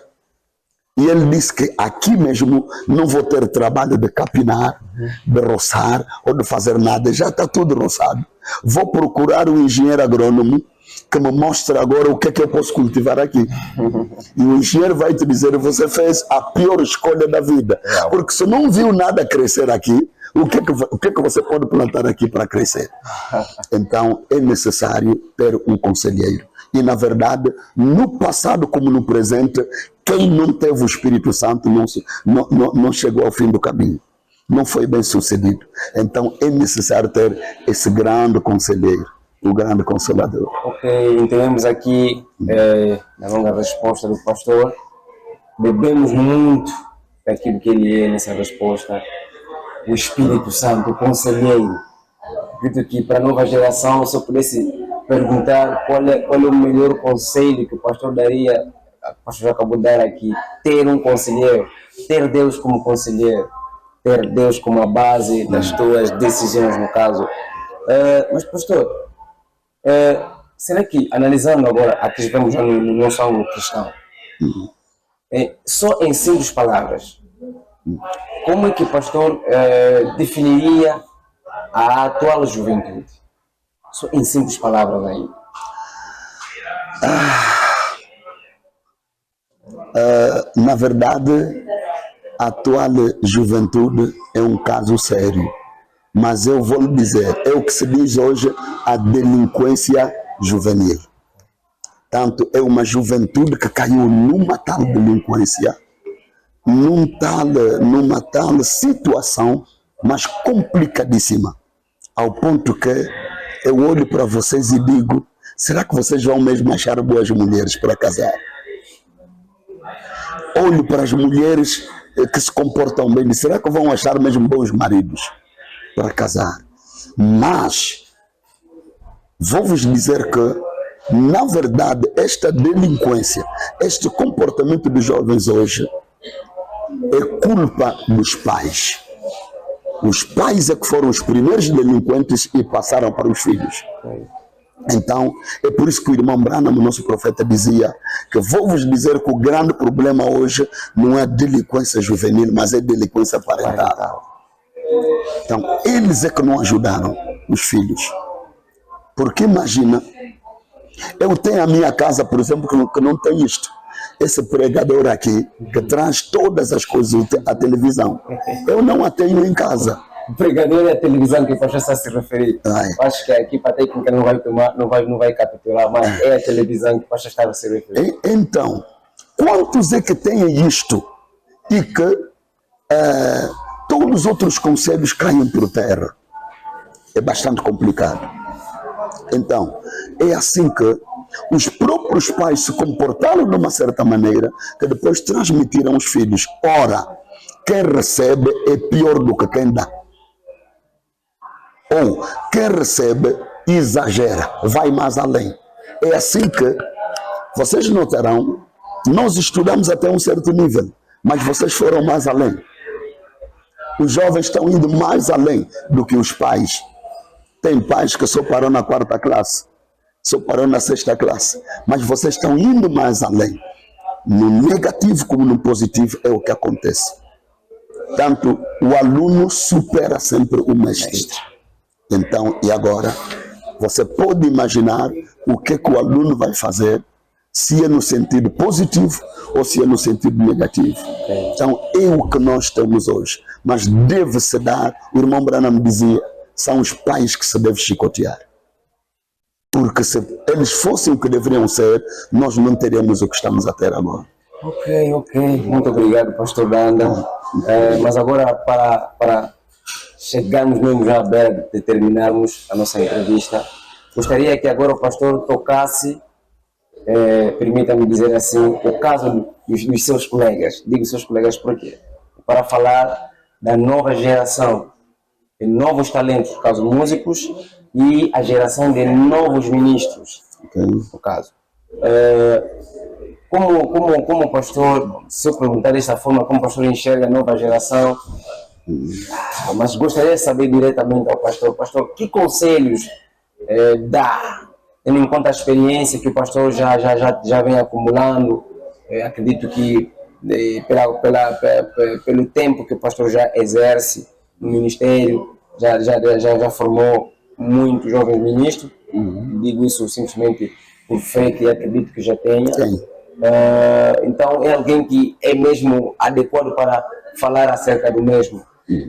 e ele disse que aqui mesmo não vou ter trabalho de capinar, de roçar ou de fazer nada, já está tudo roçado. Vou procurar um engenheiro agrônomo que me mostre agora o que é que eu posso cultivar aqui. E o engenheiro vai te dizer, você fez a pior escolha da vida. Porque se não viu nada crescer aqui, o que é que você pode plantar aqui para crescer? Então, é necessário ter um conselheiro. E, na verdade, no passado como no presente, quem não teve o Espírito Santo não chegou ao fim do caminho. Não foi bem sucedido. Então, é necessário ter esse grande conselheiro, o grande consolador. Ok, entendemos aqui, na longa resposta do pastor, bebemos muito daquilo que ele é nessa resposta. O Espírito Santo, o conselheiro. Acredito que para a nova geração, se eu pudesse perguntar qual é o melhor conselho que o pastor daria, o pastor já acabou de dar aqui, ter um conselheiro, ter Deus como conselheiro, ter Deus como a base das tuas decisões, no caso. Mas, pastor, será que, analisando agora, aqui vemos já no nosso ângulo cristão, só em simples palavras, como é que o pastor definiria a atual juventude? Só em simples palavras aí. Na verdade, a atual juventude é um caso sério. Mas eu vou lhe dizer, é o que se diz hoje a delinquência juvenil. Tanto é uma juventude que caiu numa tal delinquência, numa tal situação, mas complicadíssima, ao ponto que eu olho para vocês e digo, será que vocês vão mesmo achar boas mulheres para casar? Olho para as mulheres que se comportam bem, será que vão achar mesmo bons maridos para casar? Mas vou-vos dizer que, na verdade, esta delinquência, este comportamento dos jovens hoje, é culpa dos pais. Os pais é que foram os primeiros delinquentes e passaram para os filhos. Então, é por isso que o irmão Branham, o nosso profeta, dizia que vou-vos dizer que o grande problema hoje não é delinquência juvenil, mas é delinquência parental. Então, eles é que não ajudaram os filhos. Porque imagina, eu tenho a minha casa, por exemplo, que não tem isto. Esse pregador aqui, que traz todas as coisas, a televisão, eu não a tenho em casa. O pregador é a televisão que o pastor está a se referir. Acho que a equipa técnica não vai capitular, mas é a televisão que o pastor está a se referir. Então, quantos é que têm isto e que todos os outros conselhos caem por terra? É bastante complicado. Então, é assim que os próprios pais se comportaram de uma certa maneira que depois transmitiram aos filhos. Ora, quem recebe é pior do que quem dá. Ou quem recebe exagera, vai mais além. É assim que vocês notarão, nós estudamos até um certo nível, mas vocês foram mais além. Os jovens estão indo mais além do que os pais. Tem pais que só parou na 4ª classe, só parou na 6ª classe, mas vocês estão indo mais além. No negativo como no positivo é o que acontece. Tanto o aluno supera sempre o mestre. Então, e agora, você pode imaginar o que o aluno vai fazer, se é no sentido positivo ou se é no sentido negativo. Então, é o que nós temos hoje. Mas deve-se dar, o irmão Branham dizia, são os pais que se devem chicotear. Porque se eles fossem o que deveriam ser, nós não teríamos o que estamos a ter agora. Ok. Muito obrigado, pastor Brandon. Mas agora, para chegarmos mesmo já à beira de terminarmos a nossa entrevista, gostaria que agora o pastor tocasse, permita-me dizer assim, o caso dos seus colegas. Digo seus colegas por quê? Para falar da nova geração, de novos talentos, no caso músicos, e a geração de novos ministros, no caso. Como pastor, se eu perguntar desta forma, como o pastor enxerga a nova geração, mas gostaria de saber diretamente ao pastor, que conselhos dá, tendo em conta a experiência que o pastor já vem acumulando, acredito que pelo tempo que o pastor já exerce no ministério, já formou muitos jovens ministros, digo isso simplesmente por fé que acredito que já tenha. Então é alguém que é mesmo adequado para falar acerca do mesmo,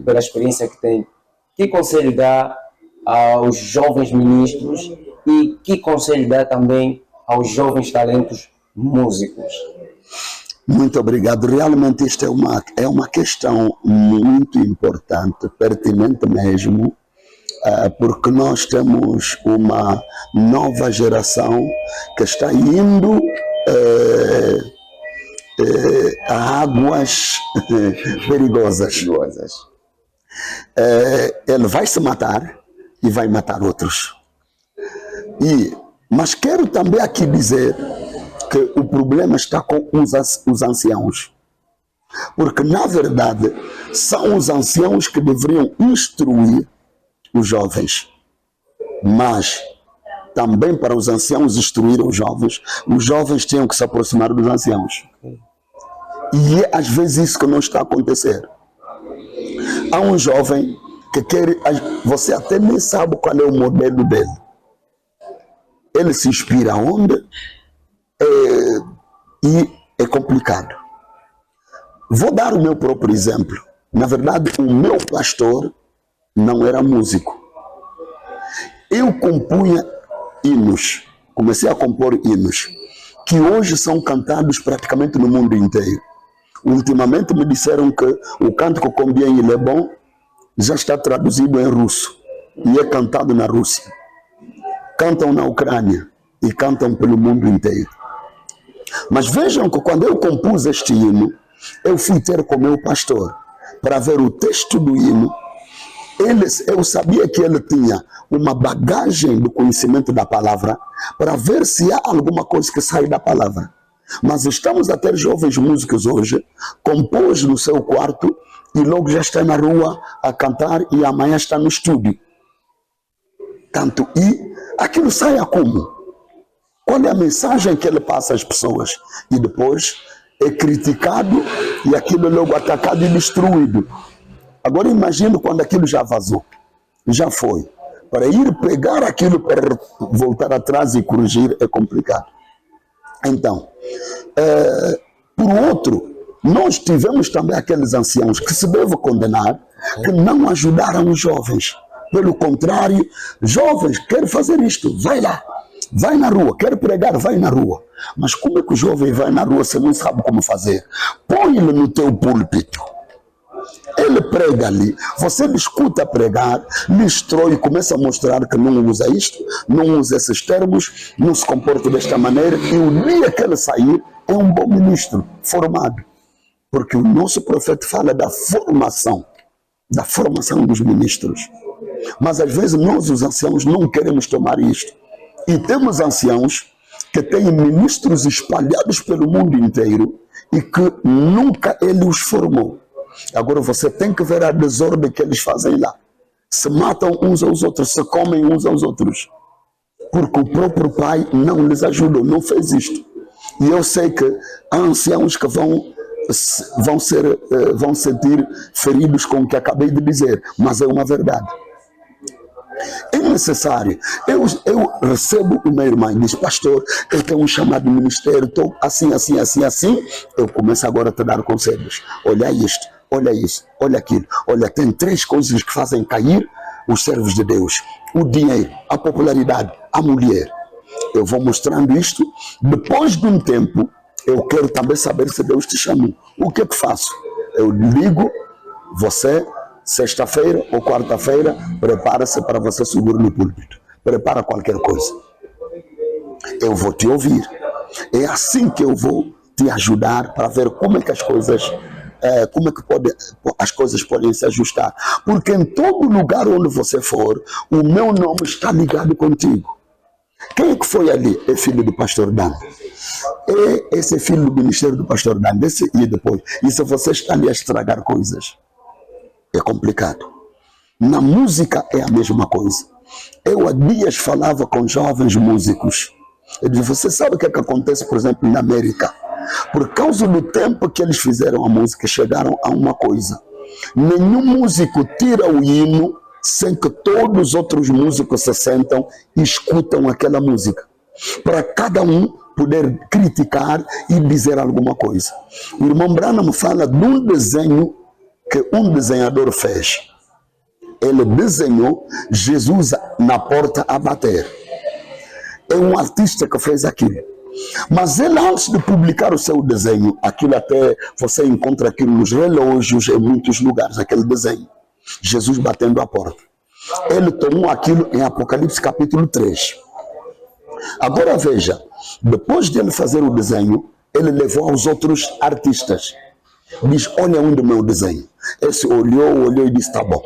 pela experiência que tem. Que conselho dá aos jovens ministros e que conselho dá também aos jovens talentos músicos? Muito obrigado. Realmente isto é uma questão muito importante, pertinente mesmo, porque nós temos uma nova geração que está indo a águas perigosas. Ele vai se matar e vai matar outros. Mas quero também aqui dizer que o problema está com os anciãos. Porque, na verdade, são os anciãos que deveriam instruir os jovens. Mas, também para os anciãos instruir os jovens tinham que se aproximar dos anciãos. E é às vezes isso que não está a acontecer. Há um jovem que quer, você até nem sabe qual é o modelo dele. Ele se inspira onde? E é complicado. Vou dar o meu próprio exemplo. Na verdade, o meu pastor não era músico. Eu compunha hinos, comecei a compor hinos, que hoje são cantados praticamente no mundo inteiro. Ultimamente me disseram que o Cântico Combien Il Est Bon já está traduzido em russo e é cantado na Rússia. Cantam na Ucrânia e cantam pelo mundo inteiro. Mas vejam que quando eu compus este hino, eu fui ter com o meu pastor para ver o texto do hino. Eu sabia que ele tinha uma bagagem do conhecimento da palavra para ver se há alguma coisa que sai da palavra. Mas estamos a ter jovens músicos hoje, compôs no seu quarto e logo já está na rua a cantar e amanhã está no estúdio. Tanto, e aquilo sai a como? Qual é a mensagem que ele passa às pessoas? E depois é criticado e aquilo é logo atacado e destruído. Agora imagine quando aquilo já vazou, já foi. Para ir pegar aquilo para voltar atrás e corrigir é complicado. Então, por outro, nós tivemos também aqueles anciãos que se deve condenar, que não ajudaram os jovens. Pelo contrário, jovens, quer fazer isto, vai lá. Vai na rua, quer pregar, vai na rua. Mas como é que o jovem vai na rua se não sabe como fazer? Põe-ele no teu púlpito. Ele prega ali, você lhe escuta pregar, lhe instrui, começa a mostrar que não usa isto, não usa esses termos, não se comporta desta maneira, e o dia que ele sair é um bom ministro, formado. Porque o nosso profeta fala da formação dos ministros. Mas às vezes nós, os anciãos, não queremos tomar isto. E temos anciãos que têm ministros espalhados pelo mundo inteiro e que nunca ele os formou. Agora você tem que ver a desordem que eles fazem lá. Se matam uns aos outros, se comem uns aos outros. Porque o próprio pai não lhes ajudou, não fez isto. E eu sei que há anciãos que vão sentir feridos com o que acabei de dizer, mas é uma verdade. É necessário. Eu recebo uma irmã e diz: pastor, eu tenho um chamado de ministério, estou assim. Eu começo agora a te dar conselhos. Olha isto, olha isso, olha aquilo. Olha, tem 3 coisas que fazem cair os servos de Deus: o dinheiro, a popularidade, a mulher. Eu vou mostrando isto. Depois de um tempo, eu quero também saber se Deus te chamou. O que faço? Eu ligo, você, sexta-feira ou quarta-feira, prepara-se para você subir no púlpito. Prepara qualquer coisa. Eu vou te ouvir. É assim que eu vou te ajudar para ver como é que as coisas, as coisas podem se ajustar. Porque em todo lugar onde você for, o meu nome está ligado contigo. Quem é que foi ali? É filho do pastor Dan. Esse é filho do ministério do pastor Dan. E depois, e se você está ali a estragar coisas? É complicado. Na música é a mesma coisa. Eu há dias falava com jovens músicos. Eu disse: você sabe o que acontece, por exemplo, na América? Por causa do tempo que eles fizeram a música, chegaram a uma coisa: nenhum músico tira o hino sem que todos os outros músicos se sentam e escutam aquela música, para cada um poder criticar e dizer alguma coisa. O irmão Branham fala de um desenho que um desenhador fez. Ele desenhou Jesus na porta a bater. É um artista que fez aquilo. Mas ele, antes de publicar o seu desenho, aquilo até você encontra aquilo nos relógios, em muitos lugares, aquele desenho. Jesus batendo a porta. Ele tomou aquilo em Apocalipse capítulo 3. Agora veja, depois de ele fazer o desenho, ele levou aos outros artistas. Diz, olha onde o meu desenho. Esse olhou e disse, tá bom.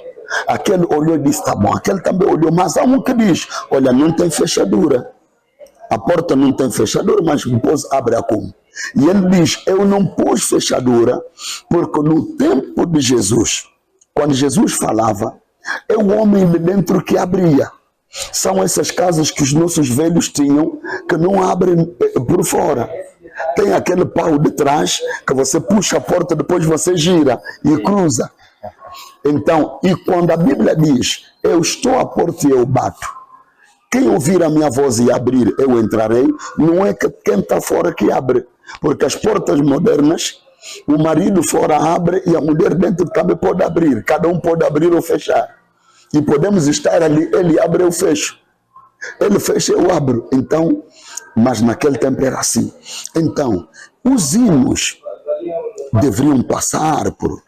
Aquele olhou e disse, tá bom. Aquele também olhou, mas há um que diz, olha, não tem fechadura. A porta não tem fechadura, mas depois abre a como. E ele diz, eu não pus fechadura, porque no tempo de Jesus, quando Jesus falava, é o homem de dentro que abria. São essas casas que os nossos velhos tinham, que não abrem por fora. Tem aquele pau de trás, que você puxa a porta, depois você gira e cruza. Então, e quando a Bíblia diz, eu estou à porta e eu bato, quem ouvir a minha voz e abrir, eu entrarei, não é que quem está fora que abre. Porque as portas modernas, o marido fora abre e a mulher dentro também pode abrir. Cada um pode abrir ou fechar. E podemos estar ali, ele abre, eu fecho. Ele fecha, eu abro. Então, mas naquele tempo era assim. Então, os hinos deveriam passar por...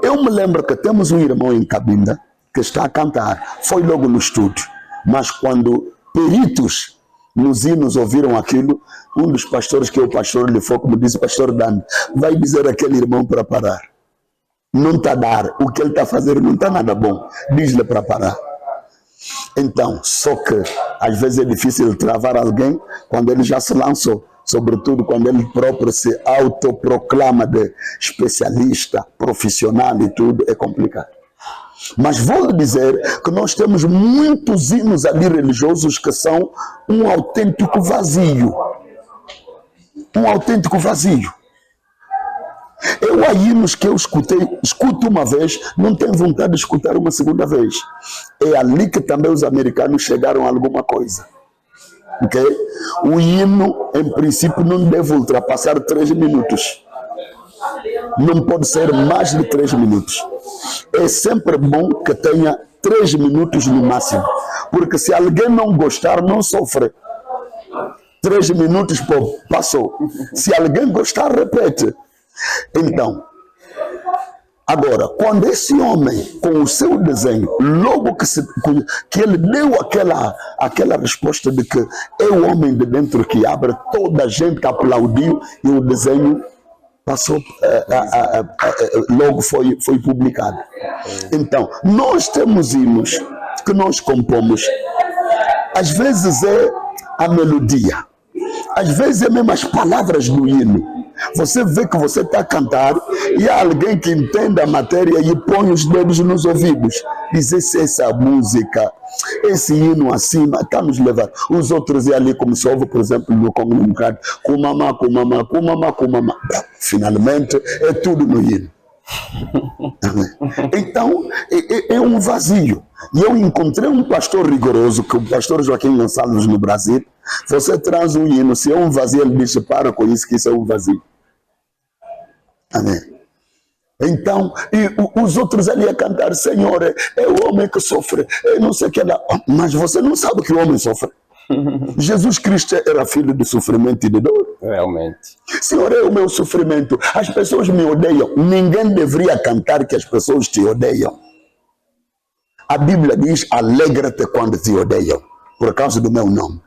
Eu me lembro que temos um irmão em Cabinda que está a cantar. Foi logo no estúdio. Mas quando peritos nos hinos ouviram aquilo, um dos pastores, que é o pastor lhe foi, como disse o pastor Dan, vai dizer àquele irmão para parar. Não está a dar, o que ele está a fazer não está nada bom. Diz-lhe para parar. Então, só que às vezes é difícil travar alguém quando ele já se lançou. Sobretudo quando ele próprio se autoproclama de especialista, profissional e tudo, é complicado. Mas vou lhe dizer que nós temos muitos hinos ali religiosos que são um autêntico vazio. Um autêntico vazio. Eu há hinos que eu escuto uma vez, não tenho vontade de escutar uma segunda vez. É ali que também os americanos chegaram a alguma coisa. Okay? O hino, em princípio, não deve ultrapassar 3 minutos. Não pode ser mais de 3 minutos. É sempre bom que tenha 3 minutos no máximo. Porque se alguém não gostar, não sofre. 3 minutos, pô, passou. Se alguém gostar, repete. Então, agora, quando esse homem, com o seu desenho, logo que ele deu aquela resposta de que é o homem de dentro que abre, toda a gente aplaudiu e o desenho passou, logo foi publicado. Então, nós temos hinos que nós compomos. Às vezes é a melodia, às vezes é mesmo as palavras do hino. Você vê que você está a cantar e há alguém que entende a matéria e põe os dedos nos ouvidos. Diz, essa música, esse hino acima, está nos levando. Os outros é ali como se ouve, por exemplo, no Congo Democrático. Kumama, kumama, kumama, kumama. Finalmente, é tudo no hino. Então, é um vazio. E eu encontrei um pastor rigoroso, que o pastor Joaquim Gonçalves no Brasil. Você traz um hino, se é um vazio, ele diz, para com isso, que isso é um vazio. Amém. Então, e os outros ali a cantar, Senhor, é o homem que sofre, não sei o que lá. Mas você não sabe que o homem sofre. Jesus Cristo era filho de sofrimento e de dor. Realmente. Senhor, é o meu sofrimento. As pessoas me odeiam. Ninguém deveria cantar que as pessoas te odeiam. A Bíblia diz, alegra-te quando te odeiam, por causa do meu nome.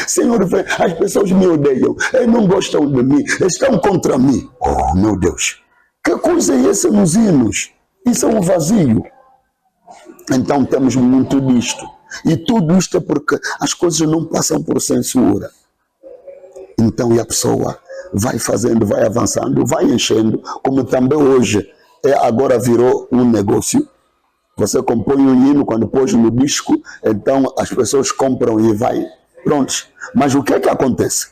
Senhor, as pessoas me odeiam, não gostam de mim, estão contra mim. Oh, meu Deus, que coisa é essa nos hinos? Isso é um vazio. Então temos muito disto. E tudo isto é porque as coisas não passam por censura. Então, e a pessoa vai fazendo, vai avançando, vai enchendo, como também hoje, agora virou um negócio. Você compõe um hino, quando pôs no disco, então as pessoas compram e vai. Prontos. Mas o que é que acontece?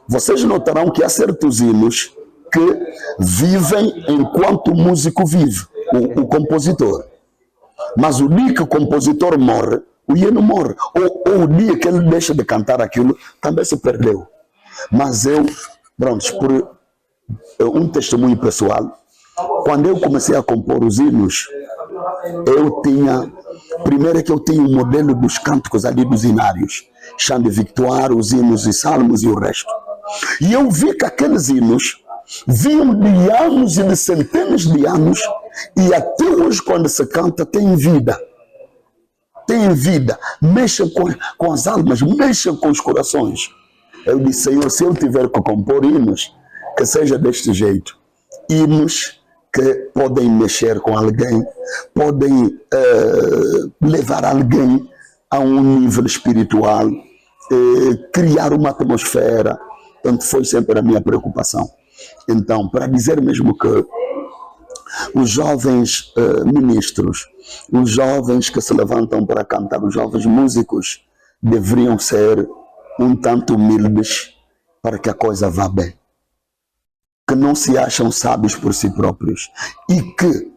Vocês notarão que há certos hinos que vivem enquanto o músico vive, o compositor. Mas o dia que o compositor morre, o hieno morre. Ou o dia que ele deixa de cantar aquilo, também se perdeu. Mas eu, pronto, por um testemunho pessoal, quando eu comecei a compor os hinos, eu tinha, primeiro é que eu tinha um modelo dos cânticos ali dos hinários, chão de victoire, os hinos e salmos e o resto. E eu vi que aqueles hinos vinham de anos e de centenas de anos, e até hoje quando se canta tem vida. Tem vida, mexem com as almas, mexem com os corações. Eu disse, Senhor, se eu tiver que compor hinos, que seja deste jeito. Hinos que podem mexer com alguém, podem levar alguém a um nível espiritual, criar uma atmosfera. Portanto, foi sempre a minha preocupação. Então, para dizer mesmo que os jovens ministros, os jovens que se levantam para cantar, os jovens músicos, deveriam ser um tanto humildes para que a coisa vá bem. Que não se acham sábios por si próprios e que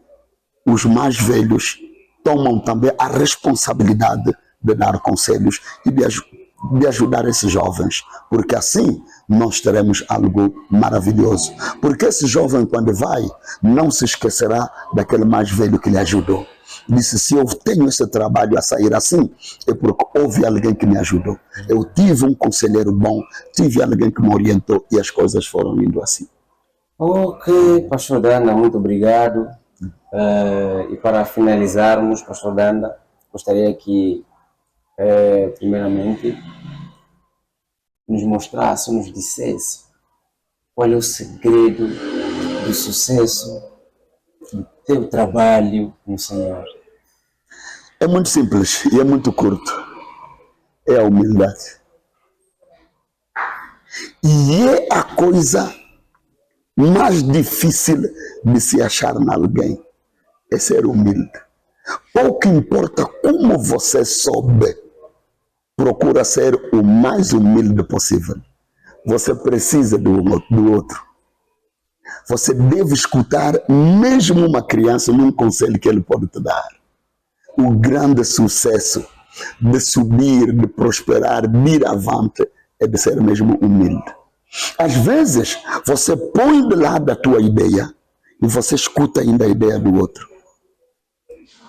os mais velhos tomam também a responsabilidade de dar conselhos e de ajudar esses jovens, porque assim nós teremos algo maravilhoso. Porque esse jovem, quando vai, não se esquecerá daquele mais velho que lhe ajudou. Disse, se eu tenho esse trabalho a sair assim, é porque houve alguém que me ajudou. Eu tive um conselheiro bom, tive alguém que me orientou e as coisas foram indo assim. Ok, Pastor Danda, muito obrigado. E para finalizarmos, Pastor Danda, gostaria que, primeiramente, nos mostrasse, nos dissesse qual é o segredo do sucesso do teu trabalho no Senhor. É muito simples e é muito curto. É a humildade. E é a coisa mais difícil de se achar em alguém, é ser humilde. Pouco importa como você soube, procura ser o mais humilde possível. Você precisa do outro. Você deve escutar mesmo uma criança num conselho que ele pode te dar. O grande sucesso de subir, de prosperar, de ir avante, é de ser mesmo humilde. Às vezes, você põe de lado a tua ideia e você escuta ainda a ideia do outro.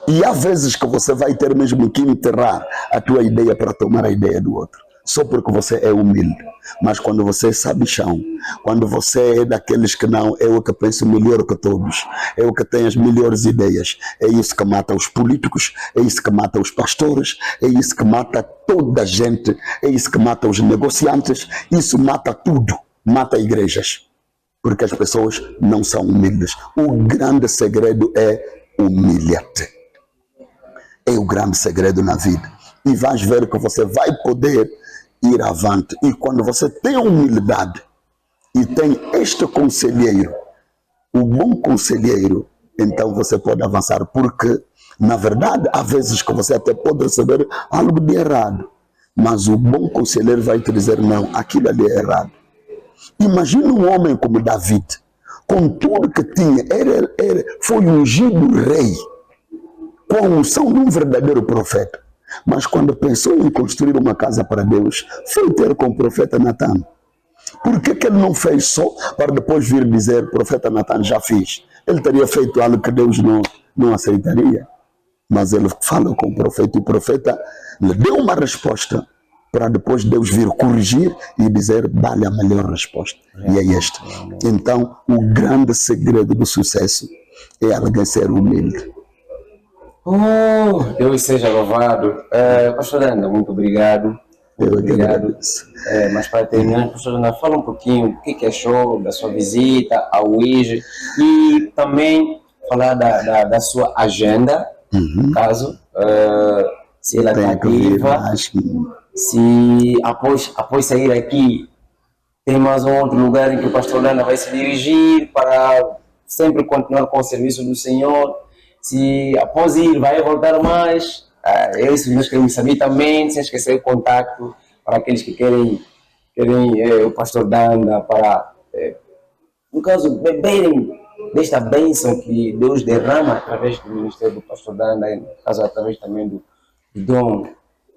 E há vezes que você vai ter mesmo que enterrar a tua ideia para tomar a ideia do outro. Só porque você é humilde. Mas quando você sabe chão, quando você é daqueles que não, é o que pensa melhor que todos, é o que tem as melhores ideias, é isso que mata os políticos, é isso que mata os pastores, é isso que mata toda a gente, é isso que mata os negociantes, isso mata tudo, mata igrejas. Porque as pessoas não são humildes. O grande segredo é humilhar-te. É o grande segredo na vida. E vais ver que você vai poder ir avante. E quando você tem humildade e tem este conselheiro, o bom conselheiro, então você pode avançar. Porque, na verdade, há vezes que você até pode receber algo de errado. Mas o bom conselheiro vai te dizer, não, aquilo ali é errado. Imagina um homem como David, com tudo que tinha, foi ungido rei, com a unção de um verdadeiro profeta. Mas quando pensou em construir uma casa para Deus, foi ter com o profeta Natan. Por que ele não fez só para depois vir dizer, profeta Natan já fiz? Ele teria feito algo que Deus não aceitaria. Mas ele fala com o profeta e o profeta lhe deu uma resposta para depois Deus vir corrigir e dizer, dá-lhe a melhor resposta. E é este. Então, o grande segredo do sucesso é alguém ser humilde. Oh, Deus seja louvado. Pastor Danda, muito obrigado. Muito obrigado. Mas para terminar, Pastor Danda, fala um pouquinho o que achou da sua visita ao UIJ e também falar da sua agenda, no caso, se ela está ativa, se após sair aqui tem mais um outro lugar em que o Pastor Danda vai se dirigir para sempre continuar com o serviço do Senhor. Se após ir, vai voltar mais. É isso que nós queremos saber também, sem esquecer o contato para aqueles que querem o Pastor Danda para, no caso, beberem desta bênção que Deus derrama através do ministério do pastor Danda, no caso através também do dom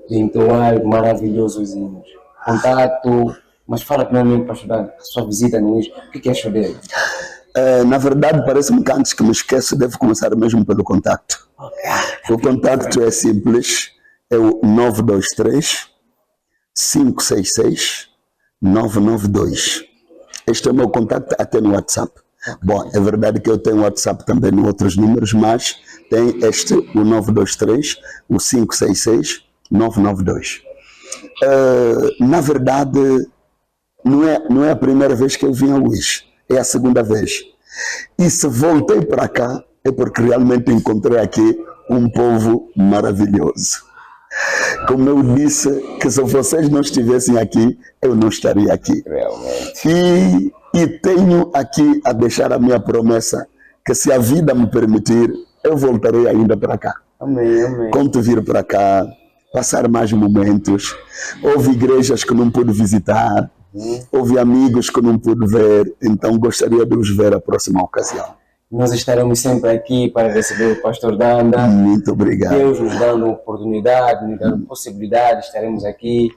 de entoar maravilhosos hinos. Contato, mas fala primeiramente, pastor Danda, a sua visita no IS, o que achou dele? Na verdade, parece-me que antes que me esqueça, devo começar mesmo pelo contacto. O contacto é simples, é o 923 566 992. Este é o meu contacto até no WhatsApp. Bom, é verdade que eu tenho WhatsApp também em outros números, mas tem este, o 923, o 566 992. Na verdade, não é a primeira vez que eu vim ao Luís, é a segunda vez. E se voltei para cá, é porque realmente encontrei aqui um povo maravilhoso. Como eu disse, que se vocês não estivessem aqui, eu não estaria aqui. Realmente. E tenho aqui a deixar a minha promessa, que se a vida me permitir, eu voltarei ainda para cá. Amém, amém. Conto vir para cá, passar mais momentos. Houve igrejas que não pude visitar, houve amigos que não pude ver, então gostaria de os ver a próxima ocasião. Nós estaremos sempre aqui para receber o pastor Danda. Muito obrigado. Deus nos dando oportunidade, nos dando possibilidade, estaremos aqui.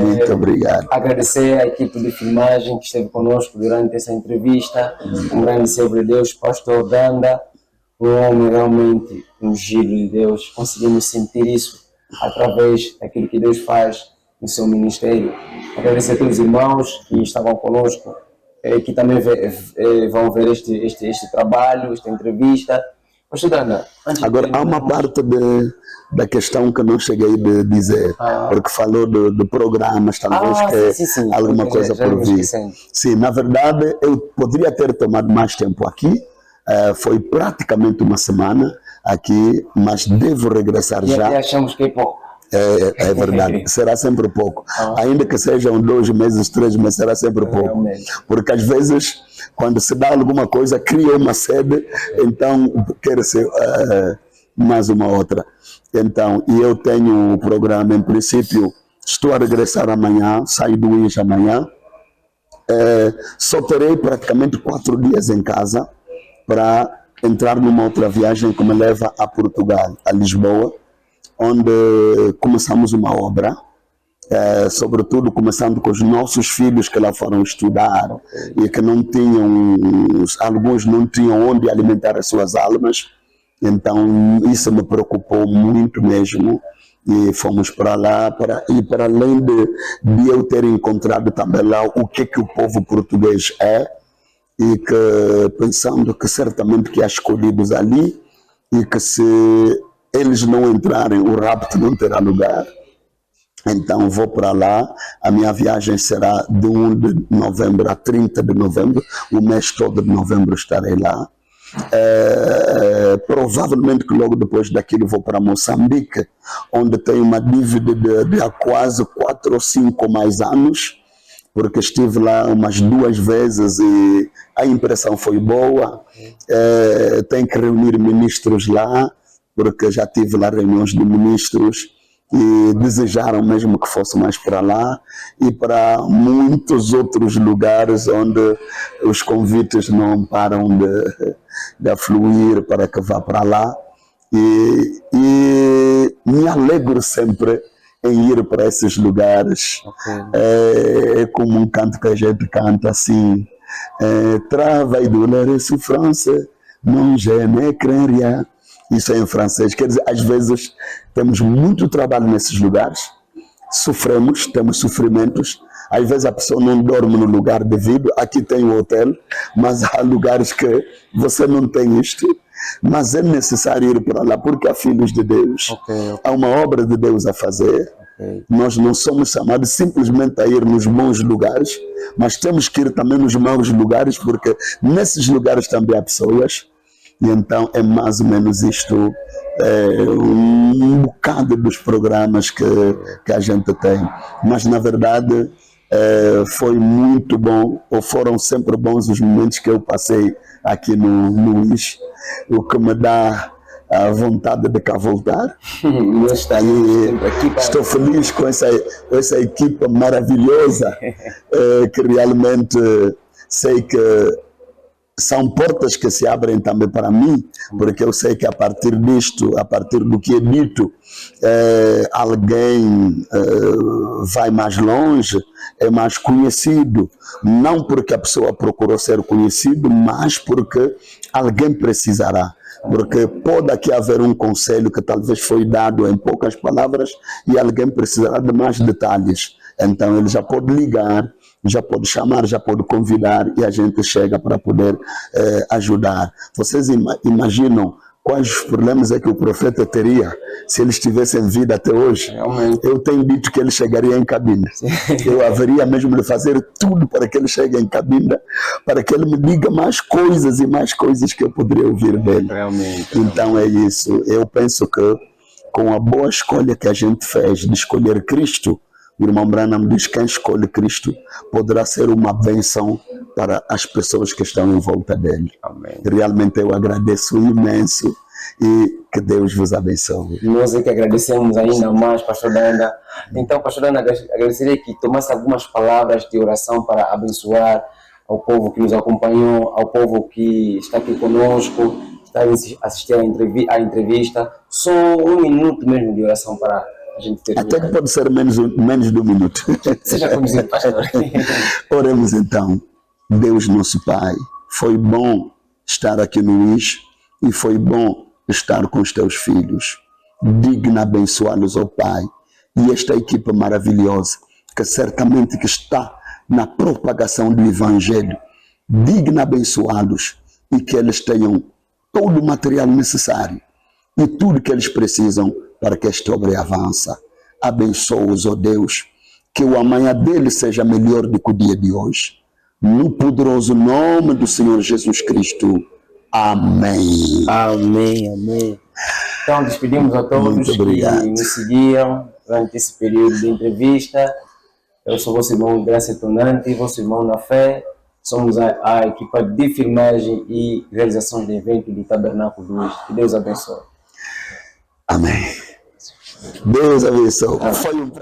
Muito obrigado. Agradecer à equipe de filmagem que esteve conosco durante essa entrevista. Um grande servo de Deus, pastor Danda, um homem realmente ungido de Deus. Conseguimos sentir isso através daquilo que Deus faz no seu ministério. Agradecer a todos os irmãos que estavam conosco, que também vão ver este trabalho, esta entrevista. Pastor Danda, agora há uma parte da questão que não cheguei a dizer, porque falou de programas, talvez sim. Alguma coisa por vir. Sim, na verdade eu poderia ter tomado mais tempo aqui, foi praticamente uma semana aqui, mas devo regressar já. E achamos que é pouco. É verdade, será sempre pouco. Ainda que sejam 2 meses, 3 meses, será sempre pouco. Porque às vezes, quando se dá alguma coisa, cria uma sede, então quer ser mais uma outra. Então, e eu tenho o programa, em princípio, estou a regressar amanhã, saio do INJ amanhã. Só terei praticamente 4 dias em casa para entrar numa outra viagem que me leva a Portugal, a Lisboa, onde começamos uma obra, sobretudo começando com os nossos filhos que lá foram estudar e que não tinham, alguns não tinham onde alimentar as suas almas, então isso me preocupou muito mesmo e fomos para lá, e para além de eu ter encontrado também lá o que o povo português é, e que pensando que certamente que há escolhidos ali e que se eles não entrarem, o rapto não terá lugar. Então vou para lá, a minha viagem será de 1 de novembro a 30 de novembro, o mês todo de novembro estarei lá. Provavelmente que logo depois daquilo vou para Moçambique, onde tenho uma dívida de há quase 4 ou 5 mais anos, porque estive lá umas 2 vezes e a impressão foi boa. Tenho que reunir ministros lá, porque já tive lá reuniões de ministros e desejaram mesmo que fosse mais para lá e para muitos outros lugares onde os convites não param de afluir para que vá para lá. E me alegro sempre em ir para esses lugares. É como um canto que a gente canta assim: travail, douleur et souffrance, non je ne crains rien. Isso é em francês, quer dizer, às vezes temos muito trabalho nesses lugares, sofremos, temos sofrimentos, às vezes a pessoa não dorme no lugar devido, aqui tem o hotel, mas há lugares que você não tem isto, mas é necessário ir para lá, porque há filhos de Deus, há uma obra de Deus a fazer. Nós não somos chamados simplesmente a ir nos bons lugares, mas temos que ir também nos maus lugares, porque nesses lugares também há pessoas. E então é mais ou menos isto, um bocado dos programas que a gente tem. Mas na verdade foi muito bom, ou foram sempre bons os momentos que eu passei aqui no Luís, o que me dá a vontade de cá voltar. Estou feliz com essa equipa maravilhosa, que realmente sei que são portas que se abrem também para mim, porque eu sei que a partir disto, a partir do que é dito, alguém vai mais longe, é mais conhecido, não porque a pessoa procurou ser conhecido, mas porque alguém precisará. Porque pode aqui haver um conselho que talvez foi dado em poucas palavras e alguém precisará de mais detalhes. Então ele já pode ligar, já pode chamar, já pode convidar e a gente chega para poder ajudar. Vocês imaginam quais problemas é que o profeta teria se ele estivesse em vida até hoje? Realmente. Eu tenho dito que ele chegaria em cabina. Eu haveria mesmo de fazer tudo para que ele chegue em cabina, para que ele me diga mais coisas e mais coisas que eu poderia ouvir dele. Realmente. Então é isso. Eu penso que com a boa escolha que a gente fez de escolher Cristo, o irmão Branham diz que quem escolhe Cristo poderá ser uma bênção para as pessoas que estão em volta dele. Amém. Realmente eu agradeço imenso e que Deus vos abençoe. Nós é que agradecemos ainda mais, pastor Danda. Então, pastor Danda, agradeceria que tomasse algumas palavras de oração para abençoar ao povo que nos acompanhou, ao povo que está aqui conosco, está a assistir à entrevista. Só um minuto mesmo de oração para a gente ter. Até que pode ser menos de um minuto. Seja como dizer, pastor. Oremos então. Deus nosso Pai, foi bom estar aqui no IS e foi bom estar com os teus filhos. Digna abençoá-los, ó Pai, e esta equipe maravilhosa, que certamente que está na propagação do Evangelho, digna abençoá-los e que eles tenham todo o material necessário e tudo que eles precisam para que esta obra avance. Abençoa-os, ó Deus, que o amanhã deles seja melhor do que o dia de hoje. No poderoso nome do Senhor Jesus Cristo. Amém. Amém, amém. Então, despedimos a todos que nos seguiam durante esse período de entrevista. Eu sou vosso irmão Graça Tonante, vosso irmão na fé. Somos a equipa de filmagem e realização de evento do Tabernáculo do IS. Que Deus abençoe. Amém. Deus abençoe. Foi um